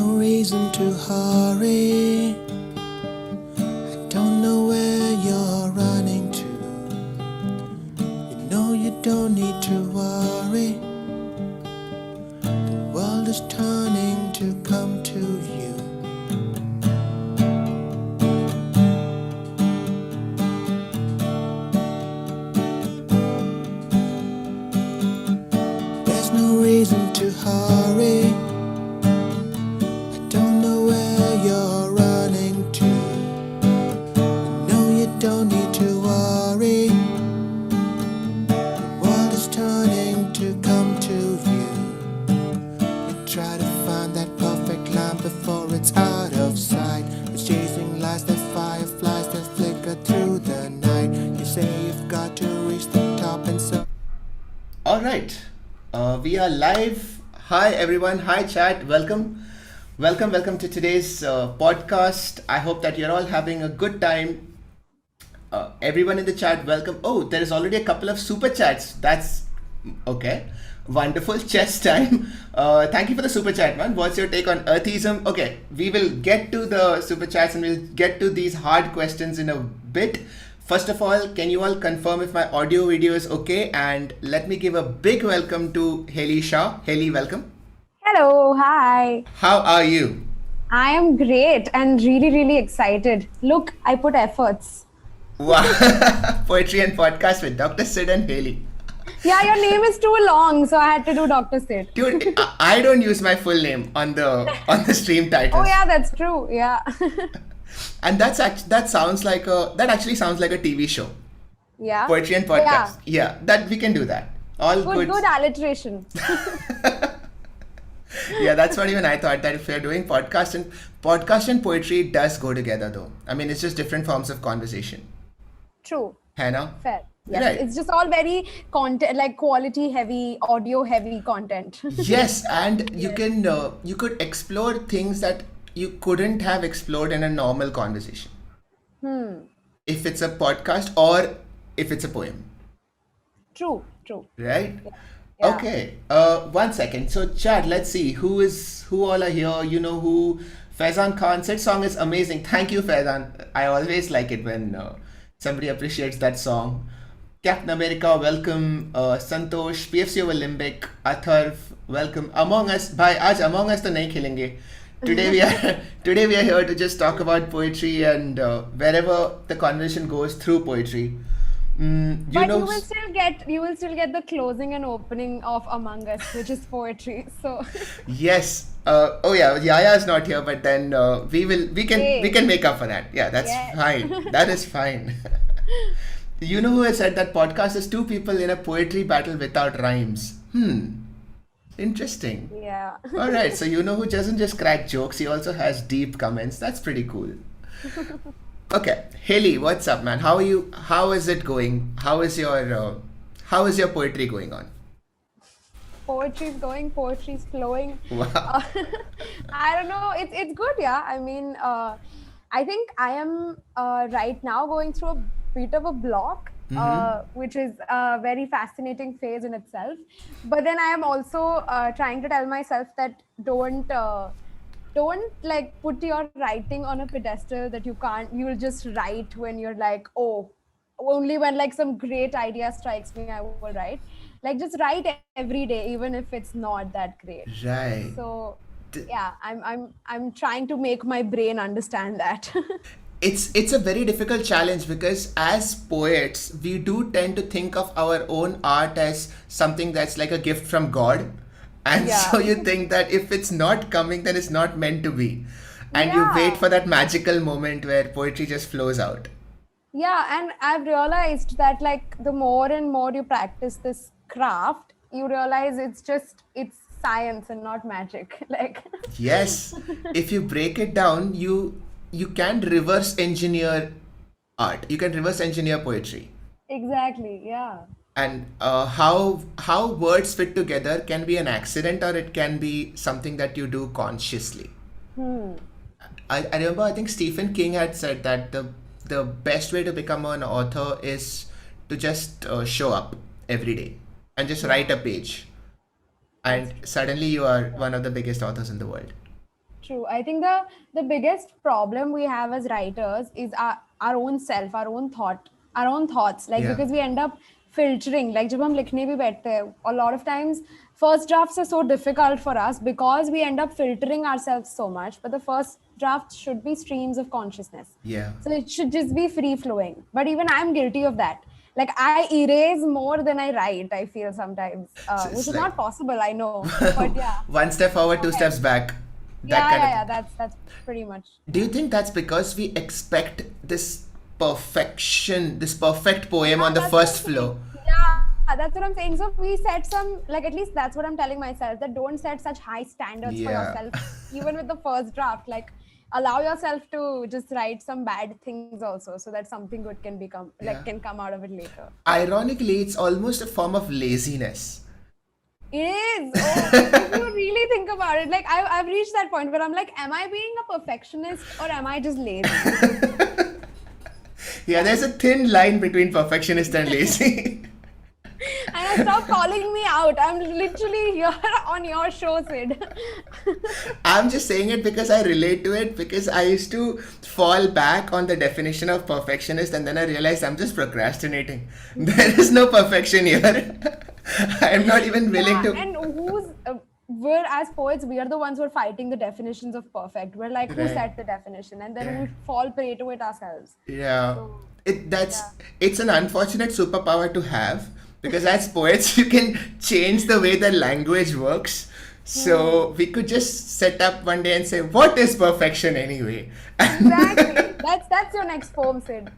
no reason to hurry. I don't know where you're running to. You know you don't need to worry. The world is turning to come to you. There's no reason to hurry. I don't know where you're running to. You know you don't need to worry. The world is turning to come to you. We try to find that perfect line before it's out of sight. It's chasing lights, the fireflies that flicker through the night. You say you've got to reach the top and so. All right, we are live. Hi everyone. Hi chat. Welcome to today's podcast. I hope that you're all having a good time. Everyone in the chat, welcome. Oh, there is already a couple of super chats. That's okay. Wonderful. Chess time. Thank you for the super chat, man. What's your take on earthism? Okay, we will get to the super chats and we'll get to these hard questions in a bit. First of all, can you all confirm if my audio video is okay? And let me give a big welcome to Helly Shah. Helly, welcome. Hello, hi. How are you? I am great and really excited. Look, I put efforts. Wow. Poetry and podcast with Dr. Sid and Helly. Yeah, your name is too long, so I had to do Dr. Sid. Dude, I don't use my full name on the stream titles. Oh yeah, that's true. Yeah. And that actually sounds like a TV show. Yeah. Poetry and podcast. Yeah, that we can do that. All good. Good alliteration. Yeah, that's what even I thought, that if you're doing podcast and poetry does go together though. I mean, it's just different forms of conversation. True. Hannah? Fair. Yes, Right. It's just all very content, like quality heavy, audio heavy content. Yes, and you could explore things that you couldn't have explored in a normal conversation. If it's a podcast or if it's a poem, True. right? Yeah. Okay. One second. So chat, let's see who all are here. You know who? Faizan Khan said song is amazing. Thank you, Faizan. I always like it when somebody appreciates that song. Captain America, welcome. Santosh, PFC over Limbic, Atharv, welcome. Among Us, bhai, aaj Among Us to nahi khelenge. Today we are here to just talk about poetry and wherever the conversation goes through poetry. But you will still get the closing and opening of Among Us, which is poetry. So Yes. Oh yeah, Yaya is not here, but then we can make up for that. Yeah, that's fine. That is fine. You know who has said that podcast is two people in a poetry battle without rhymes? Interesting. yeah. All right, so you know who doesn't just crack jokes, he also has deep comments. That's pretty cool. Okay, Helly, what's up, man? How are you? How is it going? How is your poetry going on? Poetry's going, poetry's flowing. Wow. I don't know. It's good, yeah. I mean, I think I am right now going through a bit of a block, which is a very fascinating phase in itself. But then I am also trying to tell myself that don't like put your writing on a pedestal that you'll just write when you're like, oh, only when like some great idea strikes me, I will write. Like just write every day, even if it's not that great. Right. So yeah, I'm trying to make my brain understand that. It's a very difficult challenge because as poets, we do tend to think of our own art as something that's like a gift from God. And Yeah. so you think that if it's not coming, then it's not meant to be. And you Yeah. wait for that magical moment where poetry just flows out. Yeah, and I've realized that like the more and more you practice this craft, you realize it's science and not magic. Like Yes, if you break it down, you can reverse engineer art. You can reverse engineer poetry. exactly, yeah. And how words fit together can be an accident or it can be something that you do consciously. I remember, I think Stephen King had said that the best way to become an author is to just show up every day and just write a page. And suddenly you are one of the biggest authors in the world. True. I think the biggest problem we have as writers is our own self, our own thoughts. Like Yeah. because we end up filtering. Like जब हम लिखने भी बैठते हैं, a lot of times first drafts are so difficult for us because we end up filtering ourselves so much. But the first draft should be streams of consciousness. Yeah. So it should just be free flowing. But even I'm guilty of that. Like I erase more than I write, I feel sometimes, So which it's is like not possible, I know. But yeah. one step forward, two Okay. steps back. That Yeah, kind yeah, of yeah. thing. That's pretty much. Do you think that's because we expect this perfection, this perfect poem on the That's what first I'm saying. flow? Yeah, that's what I'm saying. So we set some, like at least that's what I'm telling myself, that don't set such high standards for Yeah. yourself, even with the first draft. Like allow yourself to just write some bad things also, so that something good can become, Yeah. like can come out of it later. Ironically, it's almost a form of laziness. It is. Oh, if you really think about it, like I've reached that point where I'm like, am I being a perfectionist or am I just lazy? Yeah, there's a thin line between perfectionist and lazy. And stop calling me out. I'm literally here on your show, Sid. I'm just saying it because I relate to it, because I used to fall back on the definition of perfectionist and then I realized I'm just procrastinating. There is no perfection here. I'm not even willing to. And we're as poets, we are the ones who are fighting the definitions of perfect. We're like, who Right. set the definition? And then Yeah. we fall prey to it ourselves. Yeah. So, That's it's an unfortunate superpower to have, because as poets you can change the way the language works. So we could just set up one day and say, what is perfection anyway? exactly. That's your next poem, Sid.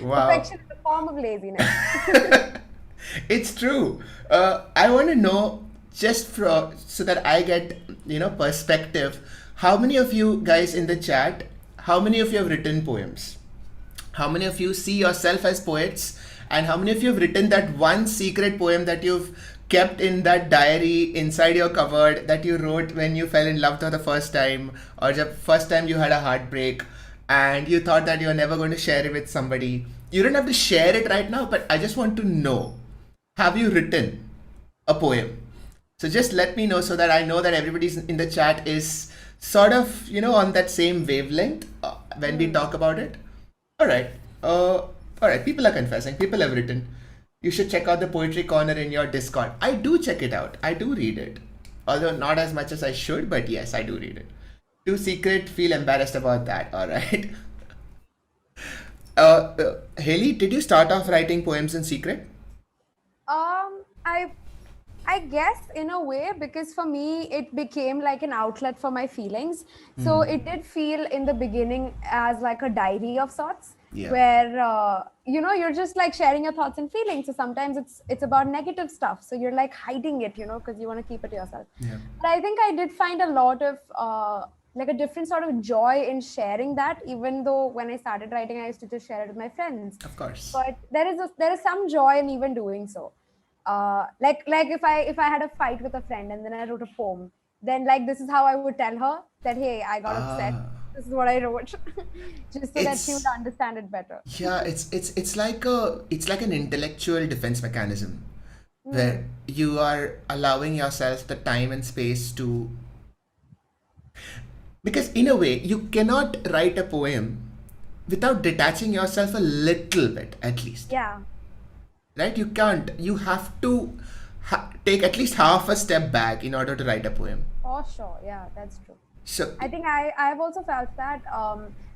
Wow. Perfection is a form of laziness. It's true. I want to know, just so that I get perspective. How many of you guys in the chat? How many of you have written poems? How many of you see yourself as poets? And how many of you have written that one secret poem that you've kept in that diary inside your cupboard that you wrote when you fell in love for the first time, or the first time you had a heartbreak and you thought that you were never going to share it with somebody? You don't have to share it right now, but I just want to know, have you written a poem? So just let me know so that I know that everybody in the chat is sort of, on that same wavelength when we talk about it. All right. All right. People are confessing. People have written. You should check out the poetry corner in your Discord. I do check it out. I do read it. Although not as much as I should, but yes, I do read it. Too secret, feel embarrassed about that. All right. Haley, did you start off writing poems in secret? I guess in a way, because for me it became like an outlet for my feelings. So it did feel in the beginning as like a diary of sorts, Yeah. where you're just like sharing your thoughts and feelings. So sometimes it's about negative stuff, so you're like hiding it, because you want to keep it to yourself. Yeah. But I think I did find a lot of like a different sort of joy in sharing that, even though when I started writing I used to just share it with my friends. Of course. But there is some joy in even doing so. Like if I had a fight with a friend and then I wrote a poem, then like this is how I would tell her that, hey, I got upset. This is what I wrote, just so that she would understand it better. Yeah, it's like an intellectual defense mechanism where you are allowing yourself the time and space to, because in a way you cannot write a poem without detaching yourself a little bit, at least. Yeah. Right? You can't. You have to take at least half a step back in order to write a poem. For sure. Yeah, that's true. So I think I've also felt that,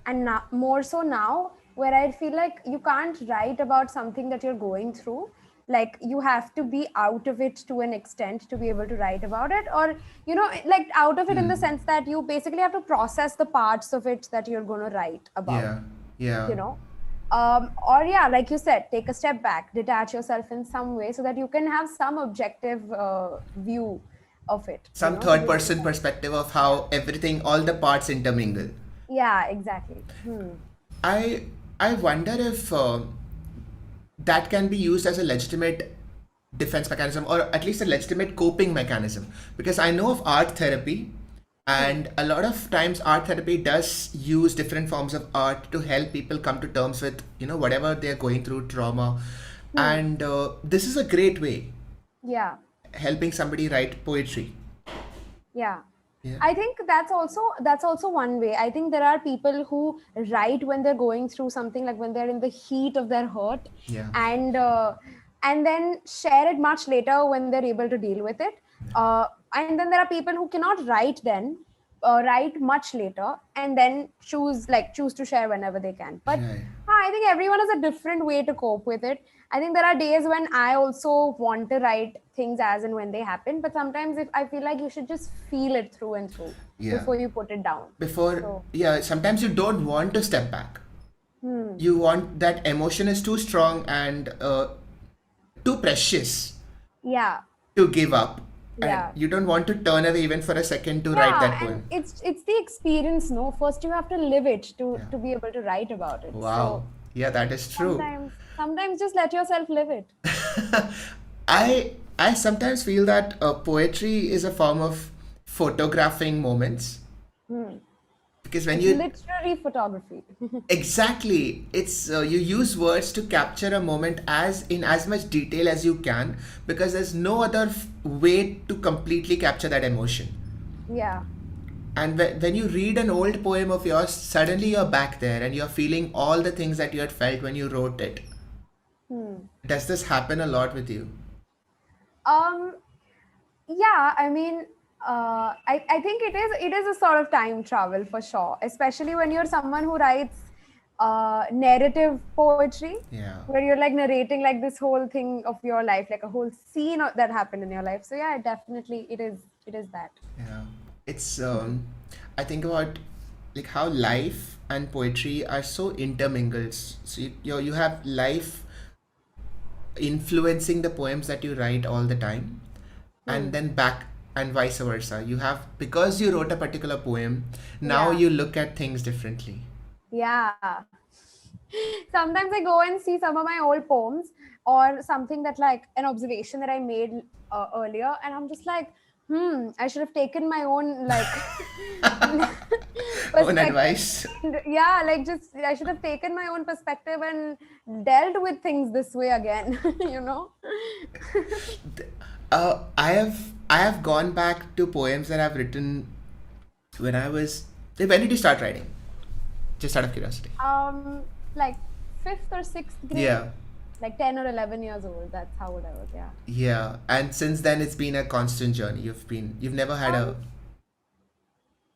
and more so now, where I feel like you can't write about something that you're going through. Like you have to be out of it to an extent to be able to write about it, or like out of it in the sense that you basically have to process the parts of it that you're going to write about. yeah. Or yeah, like you said, take a step back, detach yourself in some way so that you can have some objective view of it. Some third person perspective of how everything, all the parts intermingle. Yeah, exactly. I wonder if that can be used as a legitimate defense mechanism, or at least a legitimate coping mechanism, because I know of art therapy, and a lot of times art therapy does use different forms of art to help people come to terms with whatever they're going through, trauma. And this is a great way, Yeah. helping somebody write poetry. Yeah. Yeah. I think that's also one way. I think there are people who write when they're going through something, like when they're in the heat of their hurt, Yeah. and uh, and then share it much later when they're able to deal with it. And then there are people who cannot write then, write much later, and then choose to share whenever they can. But Right. I think everyone has a different way to cope with it. I think there are days when I also want to write things as and when they happen, but sometimes if I feel like you should just feel it through and through Yeah. before you put it down. Before, So, yeah, sometimes you don't want to step back. hmm, You want that emotion is too strong and too precious yeah, to give up. And yeah, you don't want to turn away even for a second to write yeah, that and poem. it's the experience. No, first you have to live it to Yeah. to be able to write about it. Wow. So Yeah, that is true. sometimes just let yourself live it. I sometimes feel that poetry is a form of photographing moments Hmm. because when It's you literary photography. exactly it's you use words to capture a moment as in as much detail as you can because there's no other way to completely capture that emotion. Yeah. And when you read an old poem of yours, suddenly you're back there and you're feeling all the things that you had felt when you wrote it. Hmm. Does this happen a lot with you? Um, yeah, I mean, I think it is a sort of time travel for sure, especially when you're someone who writes narrative poetry, Yeah. where you're like narrating like this whole thing of your life, like a whole scene that happened in your life. So yeah, definitely it is that. Yeah, it's I think about like how life and poetry are so intermingled. So you have life influencing the poems that you write all the time, and Hmm. then back and vice versa. You have because you wrote a particular poem, now Yeah. you look at things differently. Yeah. Sometimes I go and see some of my old poems or something that like an observation that I made earlier, and I'm just like, I should have taken my own like Own perspective. advice. And yeah, like just I should have taken my own perspective and dealt with things this way again, you know? I have gone back to poems that I've written when I was. When did you start writing? Just out of curiosity. Like fifth or sixth grade, Yeah. like 10 or 11 years old. That's how old I was, yeah. Yeah, and since then it's been a constant journey. You've never had Um, a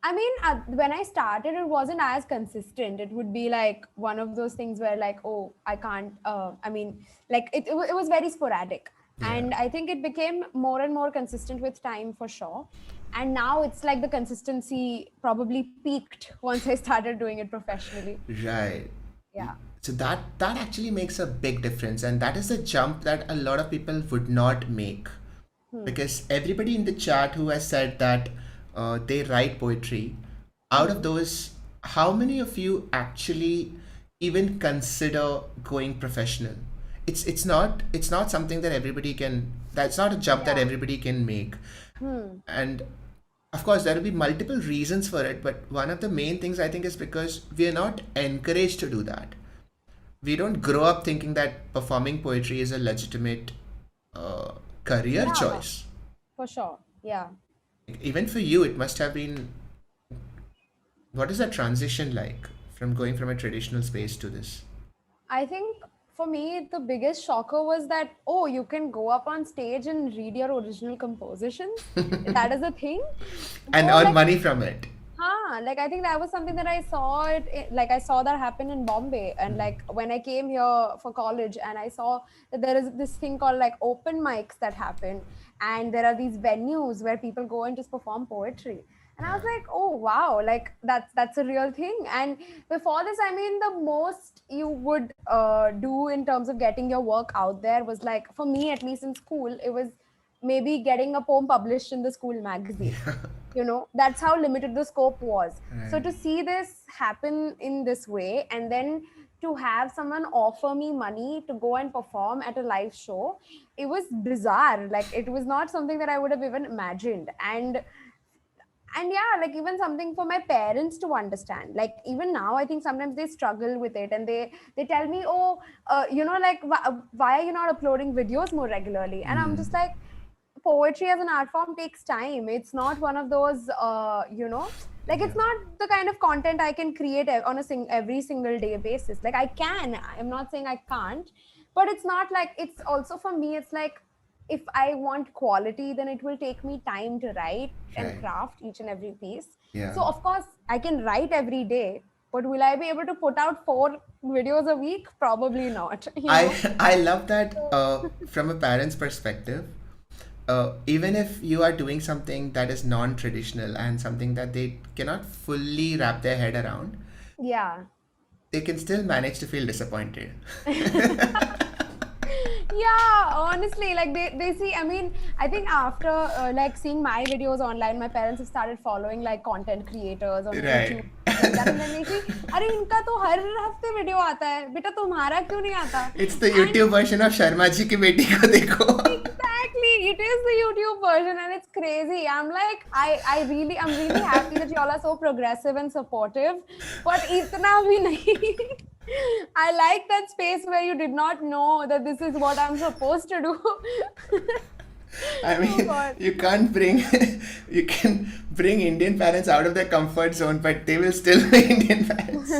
I mean, when I started, it wasn't as consistent. It would be like one of those things where, like, oh, I can't. I mean, like it was very sporadic, yeah. and I think it became more and more consistent with time for sure. And now it's like the consistency probably peaked once I started doing it professionally. Right. Yeah. So that actually makes a big difference, and that is a jump that a lot of people would not make Hmm. because everybody in the chat who has said that they write poetry, out of Hmm. those, how many of you actually even consider going professional? It's not something that everybody can. That's not a jump that Yeah. everybody can make, Hmm. and of course there will be multiple reasons for it, but one of the main things I think is because we are not encouraged to do that. We don't grow up thinking that performing poetry is a legitimate uh, career Yeah, choice. for sure. Yeah. Even for you it must have been, what is that transition like from going from a traditional space to this? I think for me, the biggest shocker was that, oh, you can go up on stage and read your original compositions. That is a thing. And Whoa, earn like, money from it. like I think that was something that I saw like I saw that happen in Bombay. And like when I came here for college and I saw that there is this thing called like open mics that happen. And there are these venues where people go and just perform poetry. And I was Yeah. like, oh wow, like that's a real thing. And before this, I mean, the most you would do in terms of getting your work out there was like, for me at least in school, it was maybe getting a poem published in the school magazine. That's how limited the scope was. So Right. to see this happen in this way, and then to have someone offer me money to go and perform at a live show, it was bizarre. Like it was not something that I would have even imagined. And yeah, like even something for my parents to understand. Like even now I think sometimes they struggle with it, and they tell me, oh, like why are you not uploading videos more regularly? And I'm just like, poetry as an art form takes time. It's not one of those, like it's not the kind of content I can create on every single day basis. Like I'm not saying I can't, but it's not like, it's also for me, it's like, if I want quality, then it will take me time to write and Right. craft each and every piece. Yeah. So of course I can write every day, but will I be able to put out 4 videos a week? Probably not. I love that from a parent's perspective. Even if you are doing something that is non-traditional and something that they cannot fully wrap their head around, Yeah. they can still manage to feel disappointed. Yeah, honestly, like they see, I mean, I think after like seeing my videos online, my parents have started following like content creators on Right. YouTube. And then they see, अरे इनका तो हर हफ्ते video आता है, बेटा तुम्हारा क्यों नहीं आता? It's the YouTube version of Sharma ji ki beti ko dekho. Exactly, it is the YouTube version, and it's crazy. I'm like, I'm really happy that y'all are so progressive and supportive, but itna bhi nahi. I like that space where you did not know that this is what I'm supposed to do. I mean, God. you can bring Indian parents out of their comfort zone, but they will still be Indian parents.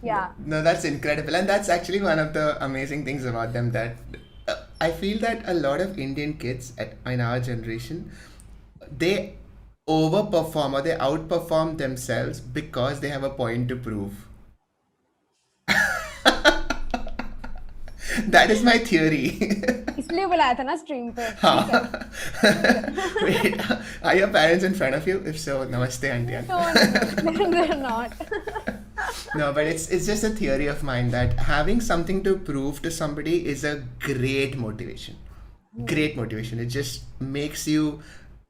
Yeah. No, that's incredible. And that's actually one of the amazing things about them, that I feel that a lot of Indian kids in our generation, they overperform or they outperform themselves because they have a point to prove. That is my theory. इसलिए बुलाया था ना stream पे. Wait, are your parents in front of you? If so, namaste, auntie. No, they're not. No, but it's just a theory of mine that having something to prove to somebody is a great motivation. Great motivation. It just makes you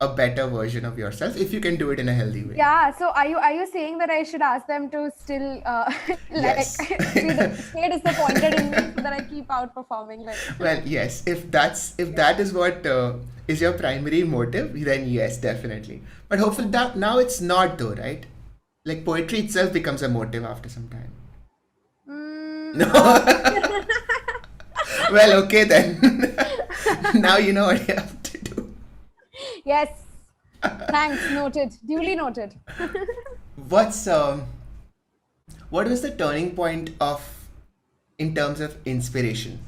a better version of yourself if you can do it in a healthy way. Yeah. So are you saying that I should ask them to still Yes. stay disappointed in me so that I keep outperforming? Like. Well, yes. If that is what is your primary motive, then yes, definitely. But hopefully now it's not though, right? Like poetry itself becomes a motive after some time. No. Well, okay then. Now you know what you have to do. Yes. Thanks. Noted. Duly noted. What was the turning point in terms of inspiration?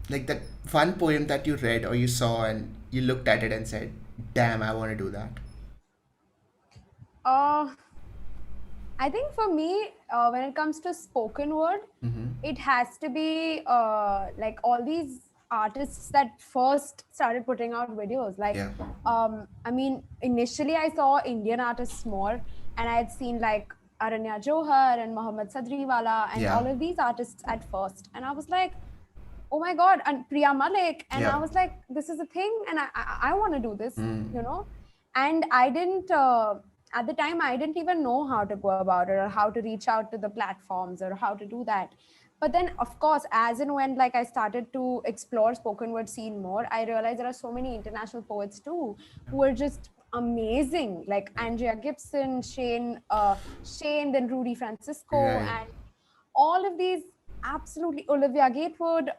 Like that one poem that you read or you saw and you looked at it and said, "Damn, I want to do that." I think for me, when it comes to spoken word, it has to be like all these artists that first started putting out videos. Like, Yeah. I mean, initially I saw Indian artists more, and I had seen like Aranya Johar and Mohammad Sadriwala and Yeah. all of these artists at first. And I was like, oh my God, and Priya Malik. And Yeah. I was like, this is a thing, and I want to do this, And I didn't, at the time, I didn't even know how to go about it or how to reach out to the platforms or how to do that. But then, of course, as and when like I started to explore spoken word scene more, I realized there are so many international poets too who are just amazing, like Andrea Gibson, Shane, then Rudy Francisco, Right. and all of these. Absolutely, Olivia Gatewood,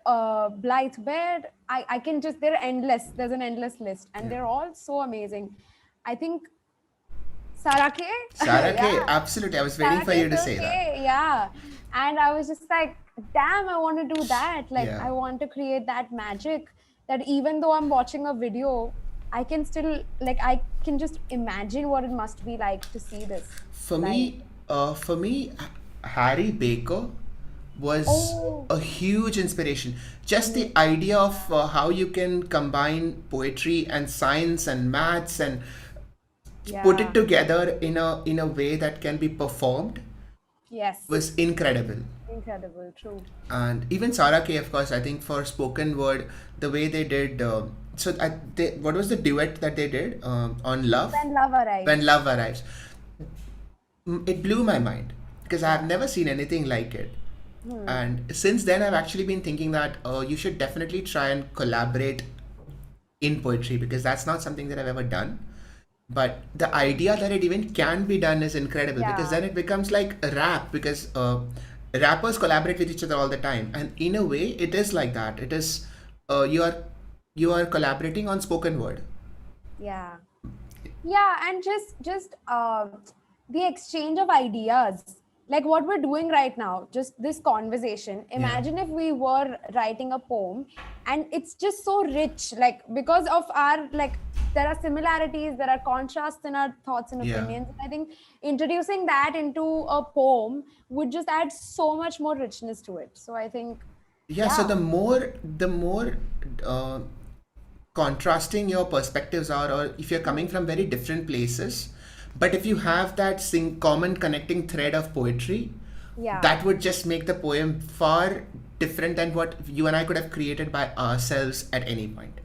Blythe Baird. I can just, they're endless. There's an endless list, and they're all so amazing. I think Sarah K. Sarah K, Yeah. absolutely. I was waiting Sarah for K. you to say K, that. Yeah, and I was just like, damn, I want to do that. Like, Yeah. I want to create that magic that even though I'm watching a video, I can still, like, I can just imagine what it must be like to see this. For me, Harry Baker was Oh. a huge inspiration. Just the idea of how you can combine poetry and science and maths and put it together in a way that can be performed Yes. was incredible. Incredible, true. And even Sarah K, of course, I think for spoken word, the way they did. What was the duet that they did on Love? When Love Arrives. When Love Arrives. It blew my mind because I have never seen anything like it. And since then, I've actually been thinking that you should definitely try and collaborate in poetry because that's not something that I've ever done. But the idea that it even can be done is incredible because Yeah. then it becomes like a rap because rappers collaborate with each other all the time. And in a way, it is like that. It is, you are you are collaborating on spoken word. Yeah. Yeah, and just the exchange of ideas, like what we're doing right now, just this conversation. Yeah. Imagine if we were writing a poem, and it's just so rich, like because of our, like, there are similarities, there are contrasts in our thoughts and Yeah. opinions. And I think introducing that into a poem would just add so much more richness to it. So I think, Yeah, so yeah, the more uh, contrasting your perspectives are, or if you're coming from very different places, but if you have that common connecting thread of poetry, yeah. that would just make the poem far different than what you and I could have created by ourselves at any point.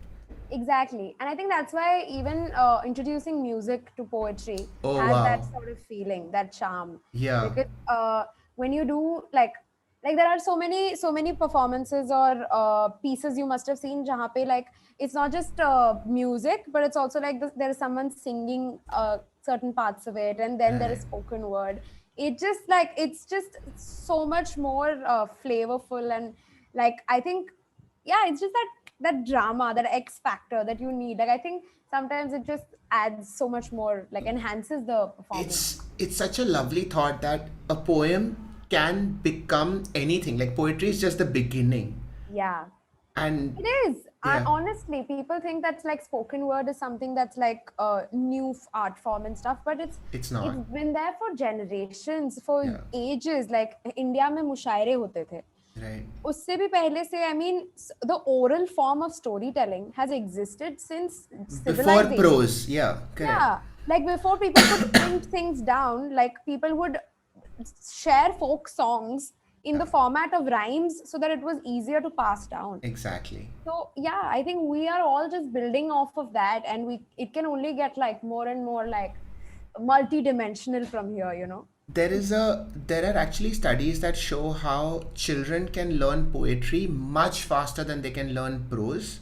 Exactly. And I think that's why even introducing music to poetry Oh has that wow. sort of feeling, that charm. Yeah. Because when you do, like there are so many performances or pieces you must have seen jahan pe, like, it's not just music, but it's also like this, there is someone singing certain parts of it, and then there is Right. spoken word. It just, like, it's just so much more flavorful. And like, I think, yeah, it's just that drama, that X factor that you need. Like, I think sometimes it just adds so much more, like, enhances the performance. It's such a lovely thought that a poem can become anything. Like poetry is just the beginning. Yeah, And it is. yeah, Honestly, people think that's like spoken word is something that's like a new art form and stuff, but it's it's it's not. been there for generations, for Yeah. ages. Like India में मुशायरे होते थे. Right. उससे भी पहले से, I mean, the oral form of storytelling has existed since Before civilization. prose. Yeah. Correct. Yeah, like before people could print things down, like people would share folk songs in the format of rhymes so that it was easier to pass down. Exactly. So yeah, I think we are all just building off of that, and it can only get like more and more like multi-dimensional from here, you know. There are actually studies that show how children can learn poetry much faster than they can learn prose.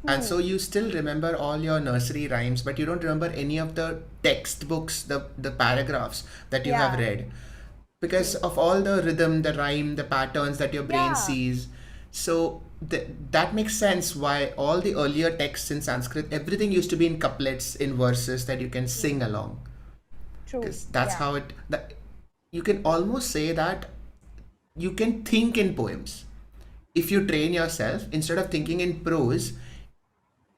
And so you still remember all your nursery rhymes, but you don't remember any of the textbooks, the paragraphs that you have Yeah, read, because of all the rhythm, the rhyme, the patterns that your brain yeah, sees. So that makes sense why all the earlier texts in Sanskrit, everything used to be in couplets, in verses that you can sing along, true. because that's Yeah, how you can almost say that you can think in poems if you train yourself instead of thinking in prose.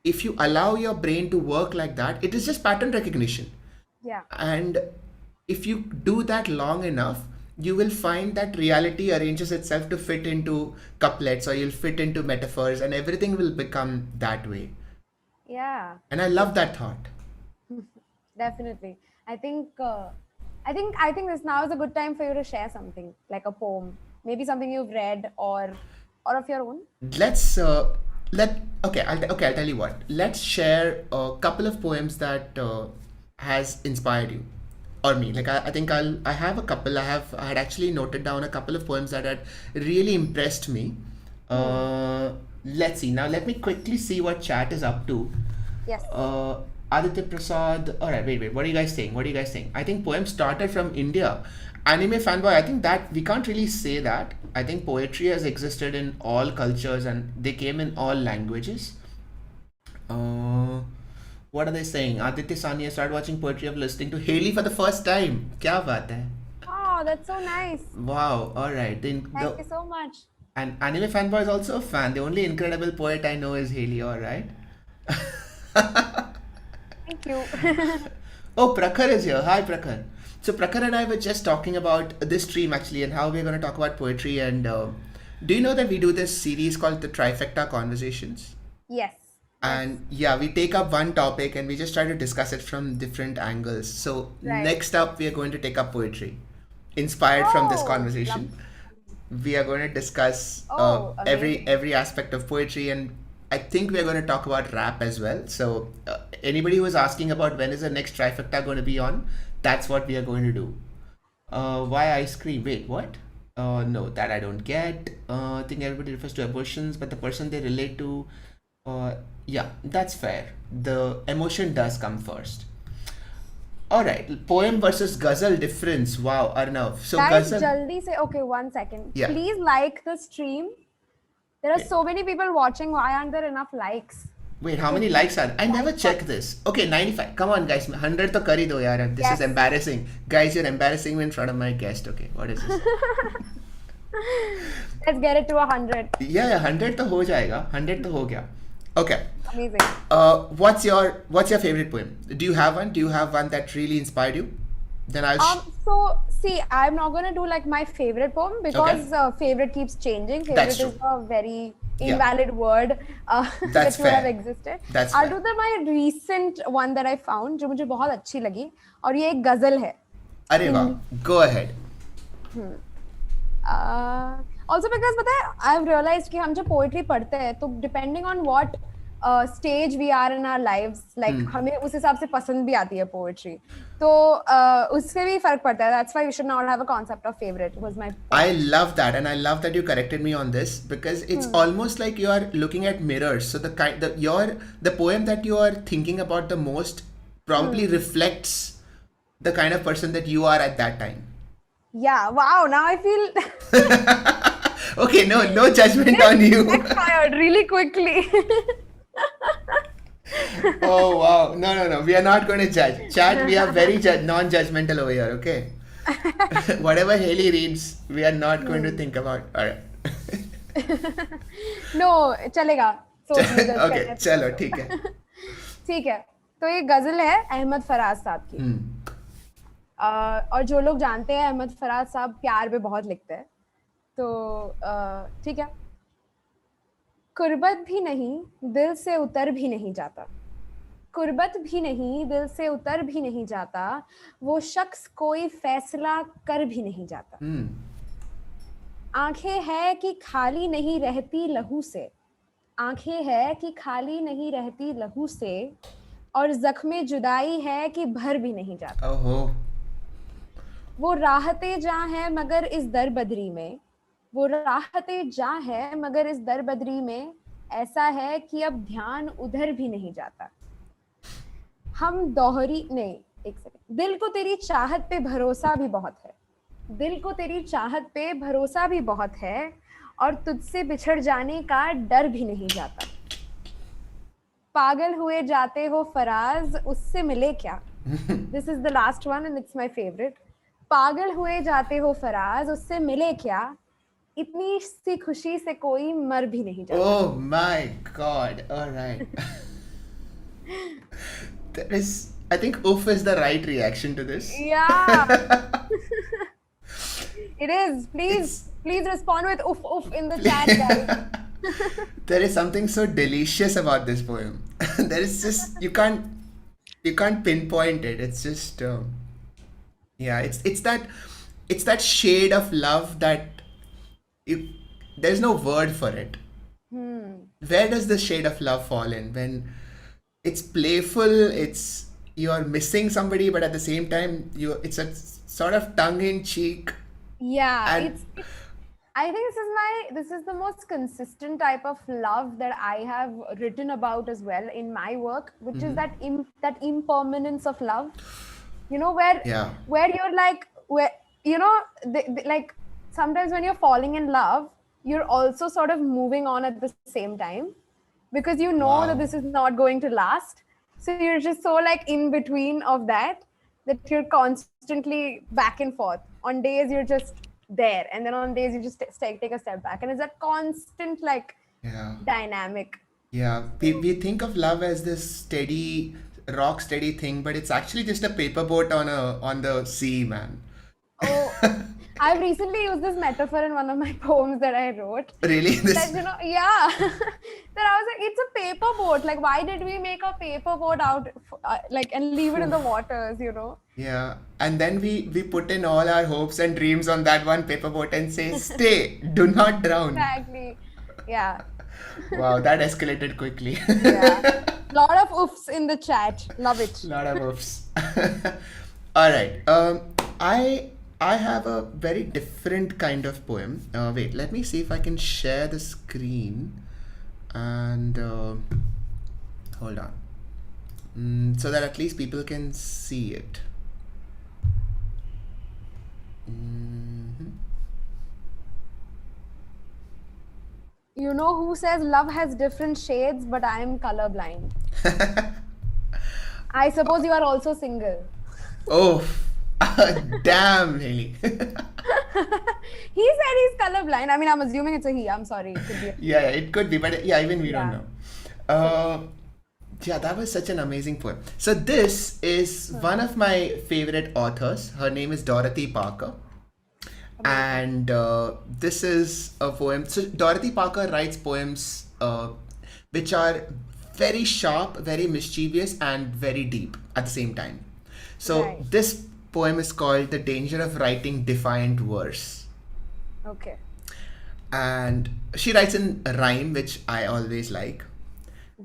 If you allow your brain to work like that, it is just pattern recognition. yeah. And if you do that long enough, you will find that reality arranges itself to fit into couplets, or you'll fit into metaphors, and everything will become that way. Yeah, And I love that thought. definitely. I think I think this now is a good time for you to share something, like a poem, maybe something you've read, or of your own. Let's let okay. I'll tell you what. Let's share a couple of poems that has inspired you or me. Like I think I have a couple. I had actually noted down a couple of poems that had really impressed me. Hmm. Let's see. Now let me quickly see what chat is up to. Yes. uh, Aditya Prasad. All right, wait. What are you guys saying? What are you guys saying? I think poems started from India. Anime fanboy. I think that we can't really say that. I think poetry has existed in all cultures and they came in all languages. Uh, what are they saying? Aditya Sania started watching poetry of listening to Haley for the first time. Kya baat hai? Oh, that's so nice. Wow. All right. Thank you so much. And anime fanboy is also a fan. The only incredible poet I know is Haley. All right. Thank you. Oh, Prakhar is here. Hi, Prakhar. So, Prakhar and I were just talking about this stream actually and how we're going to talk about poetry. And do you know that we do this series called the Trifecta Conversations? Yes. Yes. And yeah, we take up one topic and we just try to discuss it from different angles. So, Right. next up, we are going to take up poetry. Inspired from this Oh, love. conversation, we are going to discuss Oh, amazing. every aspect of poetry, and I think we're going to talk about rap as well. So anybody who is asking about when is the next trifecta going to be on, that's what we are going to do. Why ice cream? Wait, what? No, that I don't get. I think everybody refers to emotions, but the person they relate to, yeah, that's fair. The emotion does come first. All right, poem versus ghazal difference. Wow, Arnav. So Guys, ghazal, jaldi say, okay, 1 second. yeah. Please like the stream. There are Okay. so many people watching. Why aren't there enough likes? Wait, how many likes are? I never checked this. Okay, 95. Come on, guys. 100 to kari do, yaar. This is Yes. embarrassing. Guys, you're embarrassing me in front of my guest. Okay, what is this? Let's get it to 100. Yeah, 100 to ho jayega. 100 to ho gaya. Okay. Amazing. What's your favorite poem? Do you have one? Do you have one that really inspired you? Then I'll. So see, I'm not gonna do like my favorite poem because favorite keeps changing. That's Favorite is true. a very invalid word That's that would have fair. existed. That's I'll fair. do my recent one that I found, जो मुझे बहुत अच्छी लगी, और ये एक गजल है. अरे वाह. Go ahead. Also because पता है, I've realized कि हम जब poetry पढ़ते हैं तो depending on what stage we are in our lives, like हमें उस हिसाब से पसंद भी आती है poetry. तो उससे भी फर्क पड़ता है. That's why we should not have a concept of favorite. Was my point. I love that, and I love that you corrected me on this because it's almost like you are looking at mirrors. So the poem that you are thinking about the most probably reflects the kind of person that you are at that time. Yeah. Wow. Now I feel Okay, no judgment on you. backfired really quickly. Oh wow, no. We are not going to judge. Chat, we are very non-judgmental over here. Okay. Whatever Haley reads, we are not going to think about. Alright. No, चलेगा. सोच लो, just Okay, कहने दो. चलो ठीक है. ठीक है. तो ये गजल है अहमद फराज साहब की. और जो लोग जानते हैं अहमद फराज साहब प्यार पे बहुत लिखते हैं. तो ठीक है. कुर्बत भी नहीं, दिल से उतर भी नहीं जाता. कुर्बत भी नहीं, दिल से उतर भी नहीं जाता. वो शख्स कोई फैसला कर भी नहीं जाता. आंखें है कि खाली नहीं रहती लहू से. आंखें है कि खाली नहीं रहती लहू से. और जख्मे जुदाई है कि भर भी नहीं जाता. ओहो. वो राहते जहाँ है मगर इस दर बदरी में. वो राहते जहाँ है मगर इस दर बदरी में. ऐसा है कि अब ध्यान उधर भी नहीं जाता. हम दोहरी नहीं, एक सेकंड. दिल को तेरी चाहत पे भरोसा भी बहुत है. दिल को तेरी चाहत पे भरोसा भी बहुत है. और तुझसे बिछड़ जाने का डर भी नहीं जाता. पागल हुए जाते हो फराज, उससे मिले क्या. This is the last one and it's my favourite. पागल हुए जाते हो फराज, उससे मिले क्या. इतनी सी खुशी से कोई मर भी नहीं जाता. Oh my God. All right. I think oof is the right reaction to this. Yeah. It is. Please respond with oof oof in the chat, guys. There is something so delicious about this poem. There is just you can't pinpoint it. It's just yeah. It's that shade of love that there's no word for it. Where does the shade of love fall in? When it's playful, it's you're missing somebody, but at the same time it's a sort of tongue in cheek. Yeah, And- I think this is the most consistent type of love that I have written about as well in my work, which is that impermanence of love. You know, where you're like, like sometimes when you're falling in love, you're also sort of moving on at the same time because you know that this is not going to last. So you're just so like in between of that you're constantly back and forth. On days you're just there, and then on days you just take a step back, and it's that constant like dynamic. Yeah, we think of love as this steady, rock steady thing, but it's actually just a paper boat on the sea, man. Oh, I've recently used this metaphor in one of my poems that I wrote. Really? That, that I was like, it's a paper boat. Like, why did we make a paper boat out, and leave it in the waters, Yeah, and then we put in all our hopes and dreams on that one paper boat and say, stay, do not drown. Exactly. Yeah. Wow, that escalated quickly. Yeah. Lot of oofs in the chat. Love it. Lot of oofs. All right. I have a very different kind of poem. Wait, let me see if I can share the screen. And hold on. So that at least people can see it. You You know who says love has different shades, but I am colorblind. I suppose you are also single. Oh, damn, Haley. He said he's colorblind. I mean, I'm assuming it's a he. I'm sorry. It could be a Yeah, it could be, but yeah, even we don't Yeah. know. Uh, yeah, that was such an amazing poem. So this is one of my favorite authors. Her name is Dorothy Parker, and this is a poem. So Dorothy Parker writes poems which are very sharp, very mischievous, and very deep at the same time. So Right. this poem is called "The Danger of Writing Defiant Verse." Okay. And she writes in rhyme, which I always like.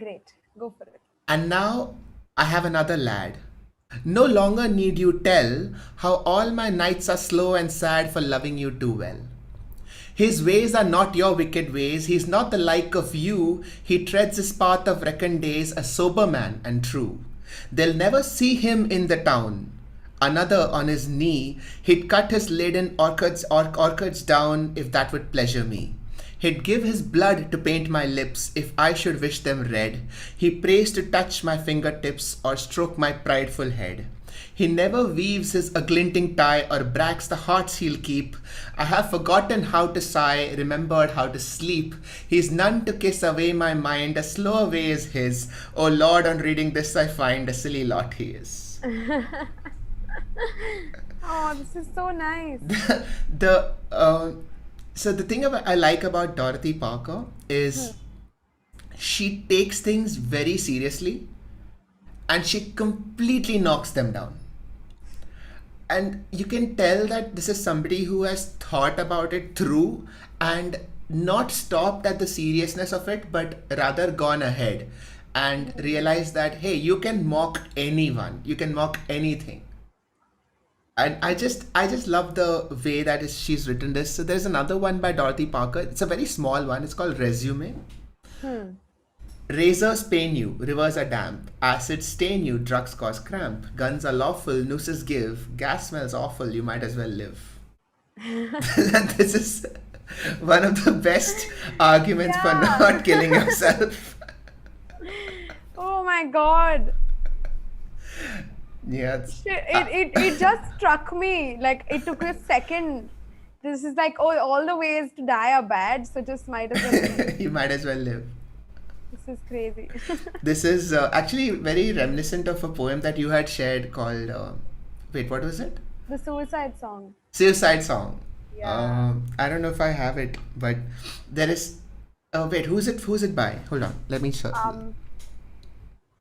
Great. Go for it. And now I have another lad. No longer need you tell how all my nights are slow and sad for loving you too well. His ways are not your wicked ways. He's not the like of you. He treads his path of reckoned days, a sober man and true. They'll never see him in the town. Another on his knee, he'd cut his laden orchids down if that would pleasure me. He'd give his blood to paint my lips if I should wish them red. He prays to touch my fingertips or stroke my prideful head. He never weaves his a glinting tie or brags the hearts he'll keep. I have forgotten how to sigh, remembered how to sleep. He's none to kiss away my mind, a slower way is his. Oh Lord, on reading this I find a silly lot he is. Oh, this is so nice. the So the thing I like about Dorothy Parker is she takes things very seriously and she completely knocks them down. And you can tell that this is somebody who has thought about it through and not stopped at the seriousness of it, but rather gone ahead and realized that, hey, you can mock anyone, you can mock anything. And I just love the way that she's written this. So there's another one by Dorothy Parker. It's a very small one. It's called Resume. Razors pain you, rivers are damp, acids stain you, drugs cause cramp, guns are lawful, nooses give, gas smells awful, you might as well live. This is one of the best arguments for Yeah. not killing yourself. Oh my God. Yeah, it's, It just struck me. Like, it took a second. This is like, oh, all the ways to die are bad, so just might as well. you might as well live. This is crazy. This is actually very reminiscent of a poem that you had shared called, wait, what was it? The suicide song. Suicide Song. Yeah. I don't know if I have it, but there is. Wait, who's it by? Hold on, let me search.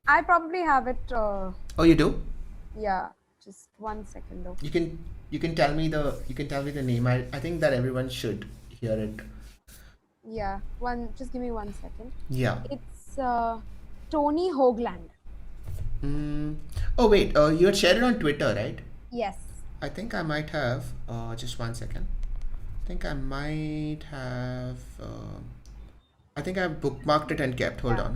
I probably have it. Oh, you do? Yeah. Just 1 second though. You can tell me the name. I think that everyone should hear it. Yeah. Just give me 1 second. Yeah. It's Tony Hoagland. Oh wait, you had shared it on Twitter, right? Yes. I think I might have. Just 1 second. I think I might have. I think I bookmarked it and kept. Hold on.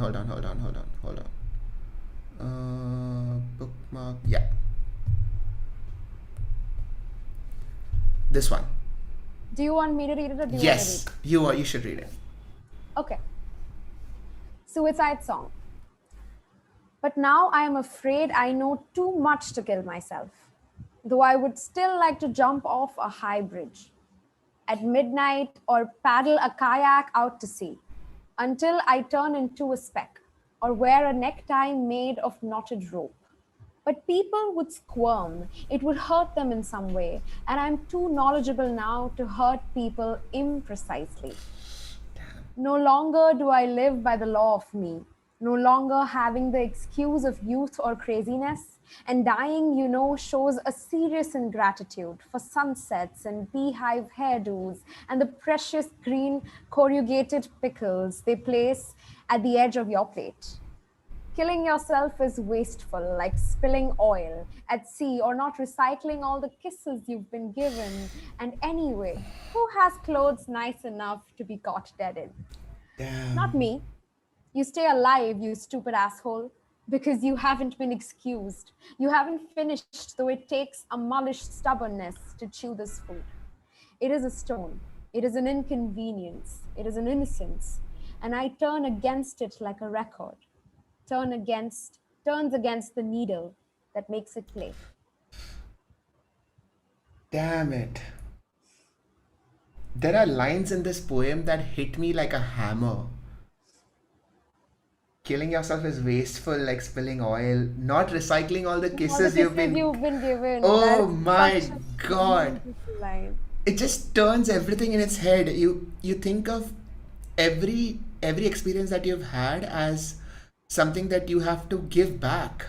Bookmark. Yeah. This one. Do you want me to read it or do you Yes, want you should read it. to read? Okay. Suicide song. But now I am afraid I know too much to kill myself, though I would still like to jump off a high bridge at midnight or paddle a kayak out to sea until I turn into a speck or wear a necktie made of knotted rope. But people would squirm. It would hurt them in some way. And I'm too knowledgeable now to hurt people imprecisely. No longer do I live by the law of me. No longer having the excuse of youth or craziness. And dying, you know, shows a serious ingratitude for sunsets and beehive hairdos and the precious green corrugated pickles they place at the edge of your plate. Killing yourself is wasteful, like spilling oil at sea or not recycling all the kisses you've been given. And anyway, who has clothes nice enough to be caught dead in? Damn. Not me. You stay alive, you stupid asshole, because you haven't been excused. You haven't finished, though it takes a mullish stubbornness to chew this food. It is a stone. It is an inconvenience. It is an innocence. and I turn against it like a record, turns against the needle that makes it play. Damn it. There are lines in this poem that hit me like a hammer. Killing yourself is wasteful, like spilling oil, not recycling all the All the kisses you've kisses been. you've been given. Oh That's my such a god. beautiful line. It just turns everything in its head. You think of every experience that you've had as something that you have to give back.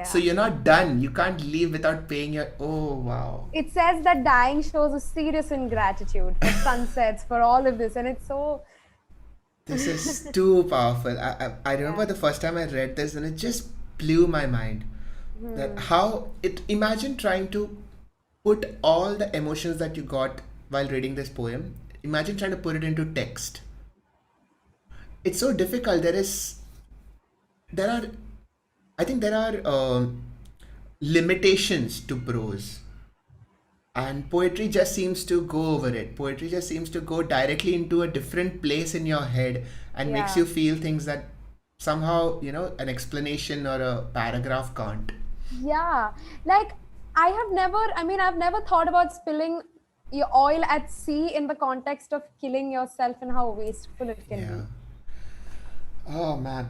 So Yeah. you're not done. You can't leave without paying your. Oh wow. It says that dying shows a serious ingratitude for sunsets, for all of this, and it's so. This is too powerful. I remember Yeah. the first time I read this and it just blew my mind. That how it imagine trying to put all the emotions that you got while reading this poem. Imagine trying to put it into text. It's so difficult. There are I think there are limitations to prose, and poetry just seems to go over it. Poetry just seems to go directly into a different place in your head and makes Yeah. you feel things that somehow an explanation or a paragraph can't. Yeah. Like, I've never thought about spilling your oil at sea in the context of killing yourself and how wasteful it can Yeah. be. Oh man.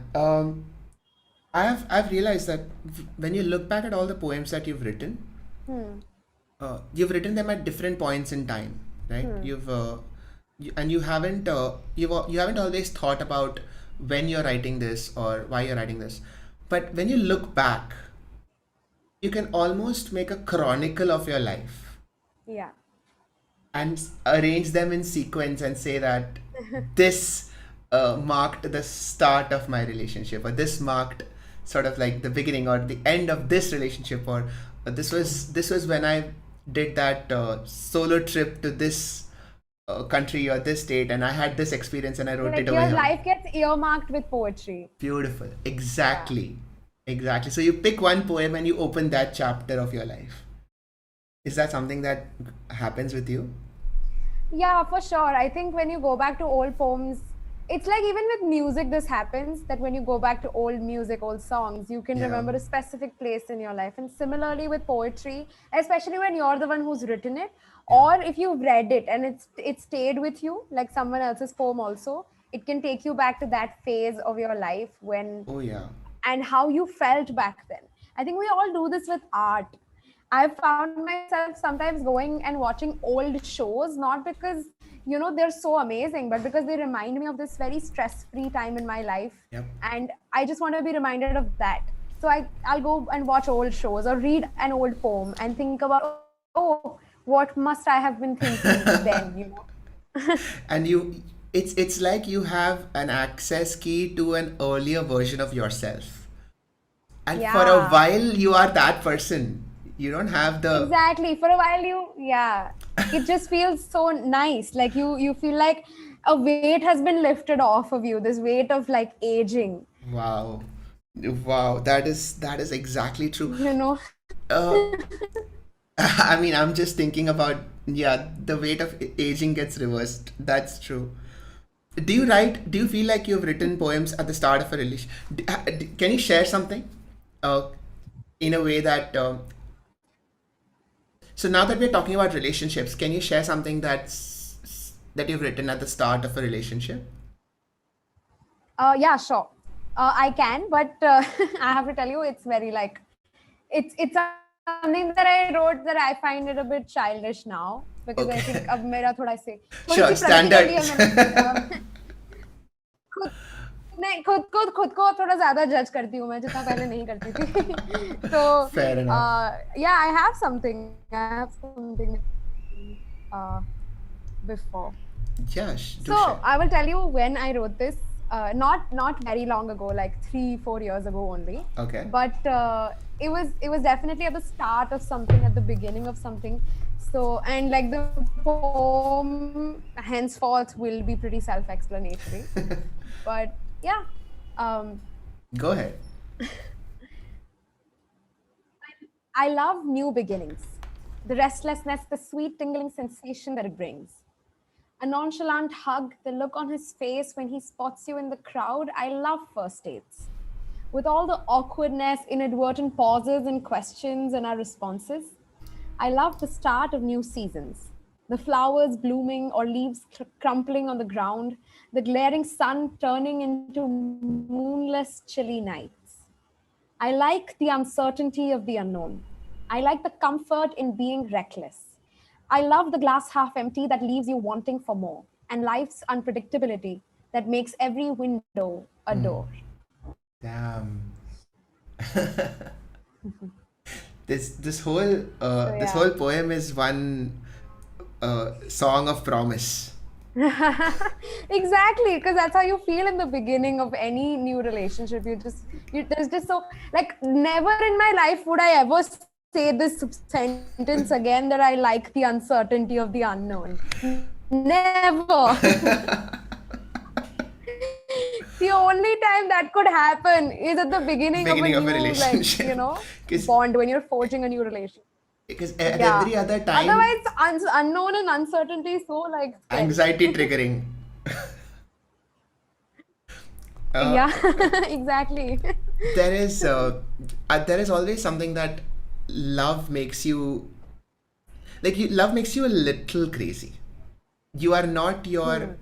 I've realized that when you look back at all the poems that Hmm. you've written them at different points in time, right? Hmm. And you haven't always thought about when you're writing this or why you're writing this, but when you look back, you can almost make a chronicle of your life Yeah. and arrange them in sequence and say that this marked the start of my relationship, or this marked sort of like the beginning or the end of this relationship, or this was when I did that solo trip to this country or this state and I had this experience and I wrote it Like, over your here. life gets earmarked with poetry. Beautiful. Yeah. Exactly. So you pick one poem and you open that chapter of your life. Is that something that happens with you? Yeah, for sure. I think when you go back to old poems, it's like even with music, this happens that when you go back to old music, old songs, you can Yeah. remember a specific place in your life. And similarly with poetry, especially when you're the one who's written it, Yeah. or if you've read it and it stayed with you, like someone else's poem also, it can take you back to that phase of your life when Oh yeah. and how you felt back then. I think we all do this with art. I've found myself sometimes going and watching old shows, not because, they're so amazing, but because they remind me of this very stress free time in my life. Yep. And I just want to be reminded of that. So I'll go and watch old shows or read an old poem and think about, oh, what must I have been thinking then? And it's like you have an access key to an earlier version of yourself. And for a Yeah. while you are that person. You don't have the. Exactly. For a while, yeah, it just feels so nice. Like you feel like a weight has been lifted off of you. This weight of like aging. Wow. Wow, that is exactly true. You know. Uh, I mean, I'm just thinking about, yeah, the weight of aging gets reversed. That's true. Do you feel like you've written poems at the start of a relation? Can you share something? Uh, in a way that, so now that we're talking about relationships, can you share something that you've written at the start of a relationship? Yeah, sure. I can, but I have to tell you, it's very like it's something that I wrote that I find it a bit childish now because I think अब Okay. मेरा थोड़ा से थोड़ी सी Sure, प्रगति कर ली है standard. मैंने खुद नहीं खुद को थोड़ा ज्यादा जज करती हूँ मैं जितना पहले नहीं करती थी तो Fair enough. yeah, I have something uh, before. Yeah, do So share. I will tell you when I wrote this. Not very long ago, like 3-4 years ago only. Okay. But it was definitely at the start of something, at the beginning of something. So and like the poem henceforth will be pretty self-explanatory. But yeah, um, Go ahead. I love new beginnings, the restlessness, the sweet tingling sensation that it brings. A nonchalant hug, the look on his face when he spots you in the crowd. I love first dates. With all the awkwardness, inadvertent pauses and questions and our responses. I love the start of new seasons. The flowers blooming or leaves crumpling on the ground, the glaring sun turning into moonless, chilly nights. I like the uncertainty of the unknown. I like the comfort in being reckless. I love the glass half empty that leaves you wanting for more, and life's unpredictability that makes every window a door. Damn. This whole this Yeah. whole poem is one song of promise. Exactly, because that's how you feel in the beginning of any new relationship. There's just so, like, never in my life would I ever say this sentence again, that I like the uncertainty of the unknown. Never. The only time that could happen is at the beginning of a Beginning of a new, relationship. like, you know, 'Cause- bond, when you're forging a new relationship. Because Yeah. every other time, Otherwise, unknown and uncertainty is so, like, scary. anxiety triggering. Yeah, exactly. There is always something that love makes you, love makes you a little crazy. You are not your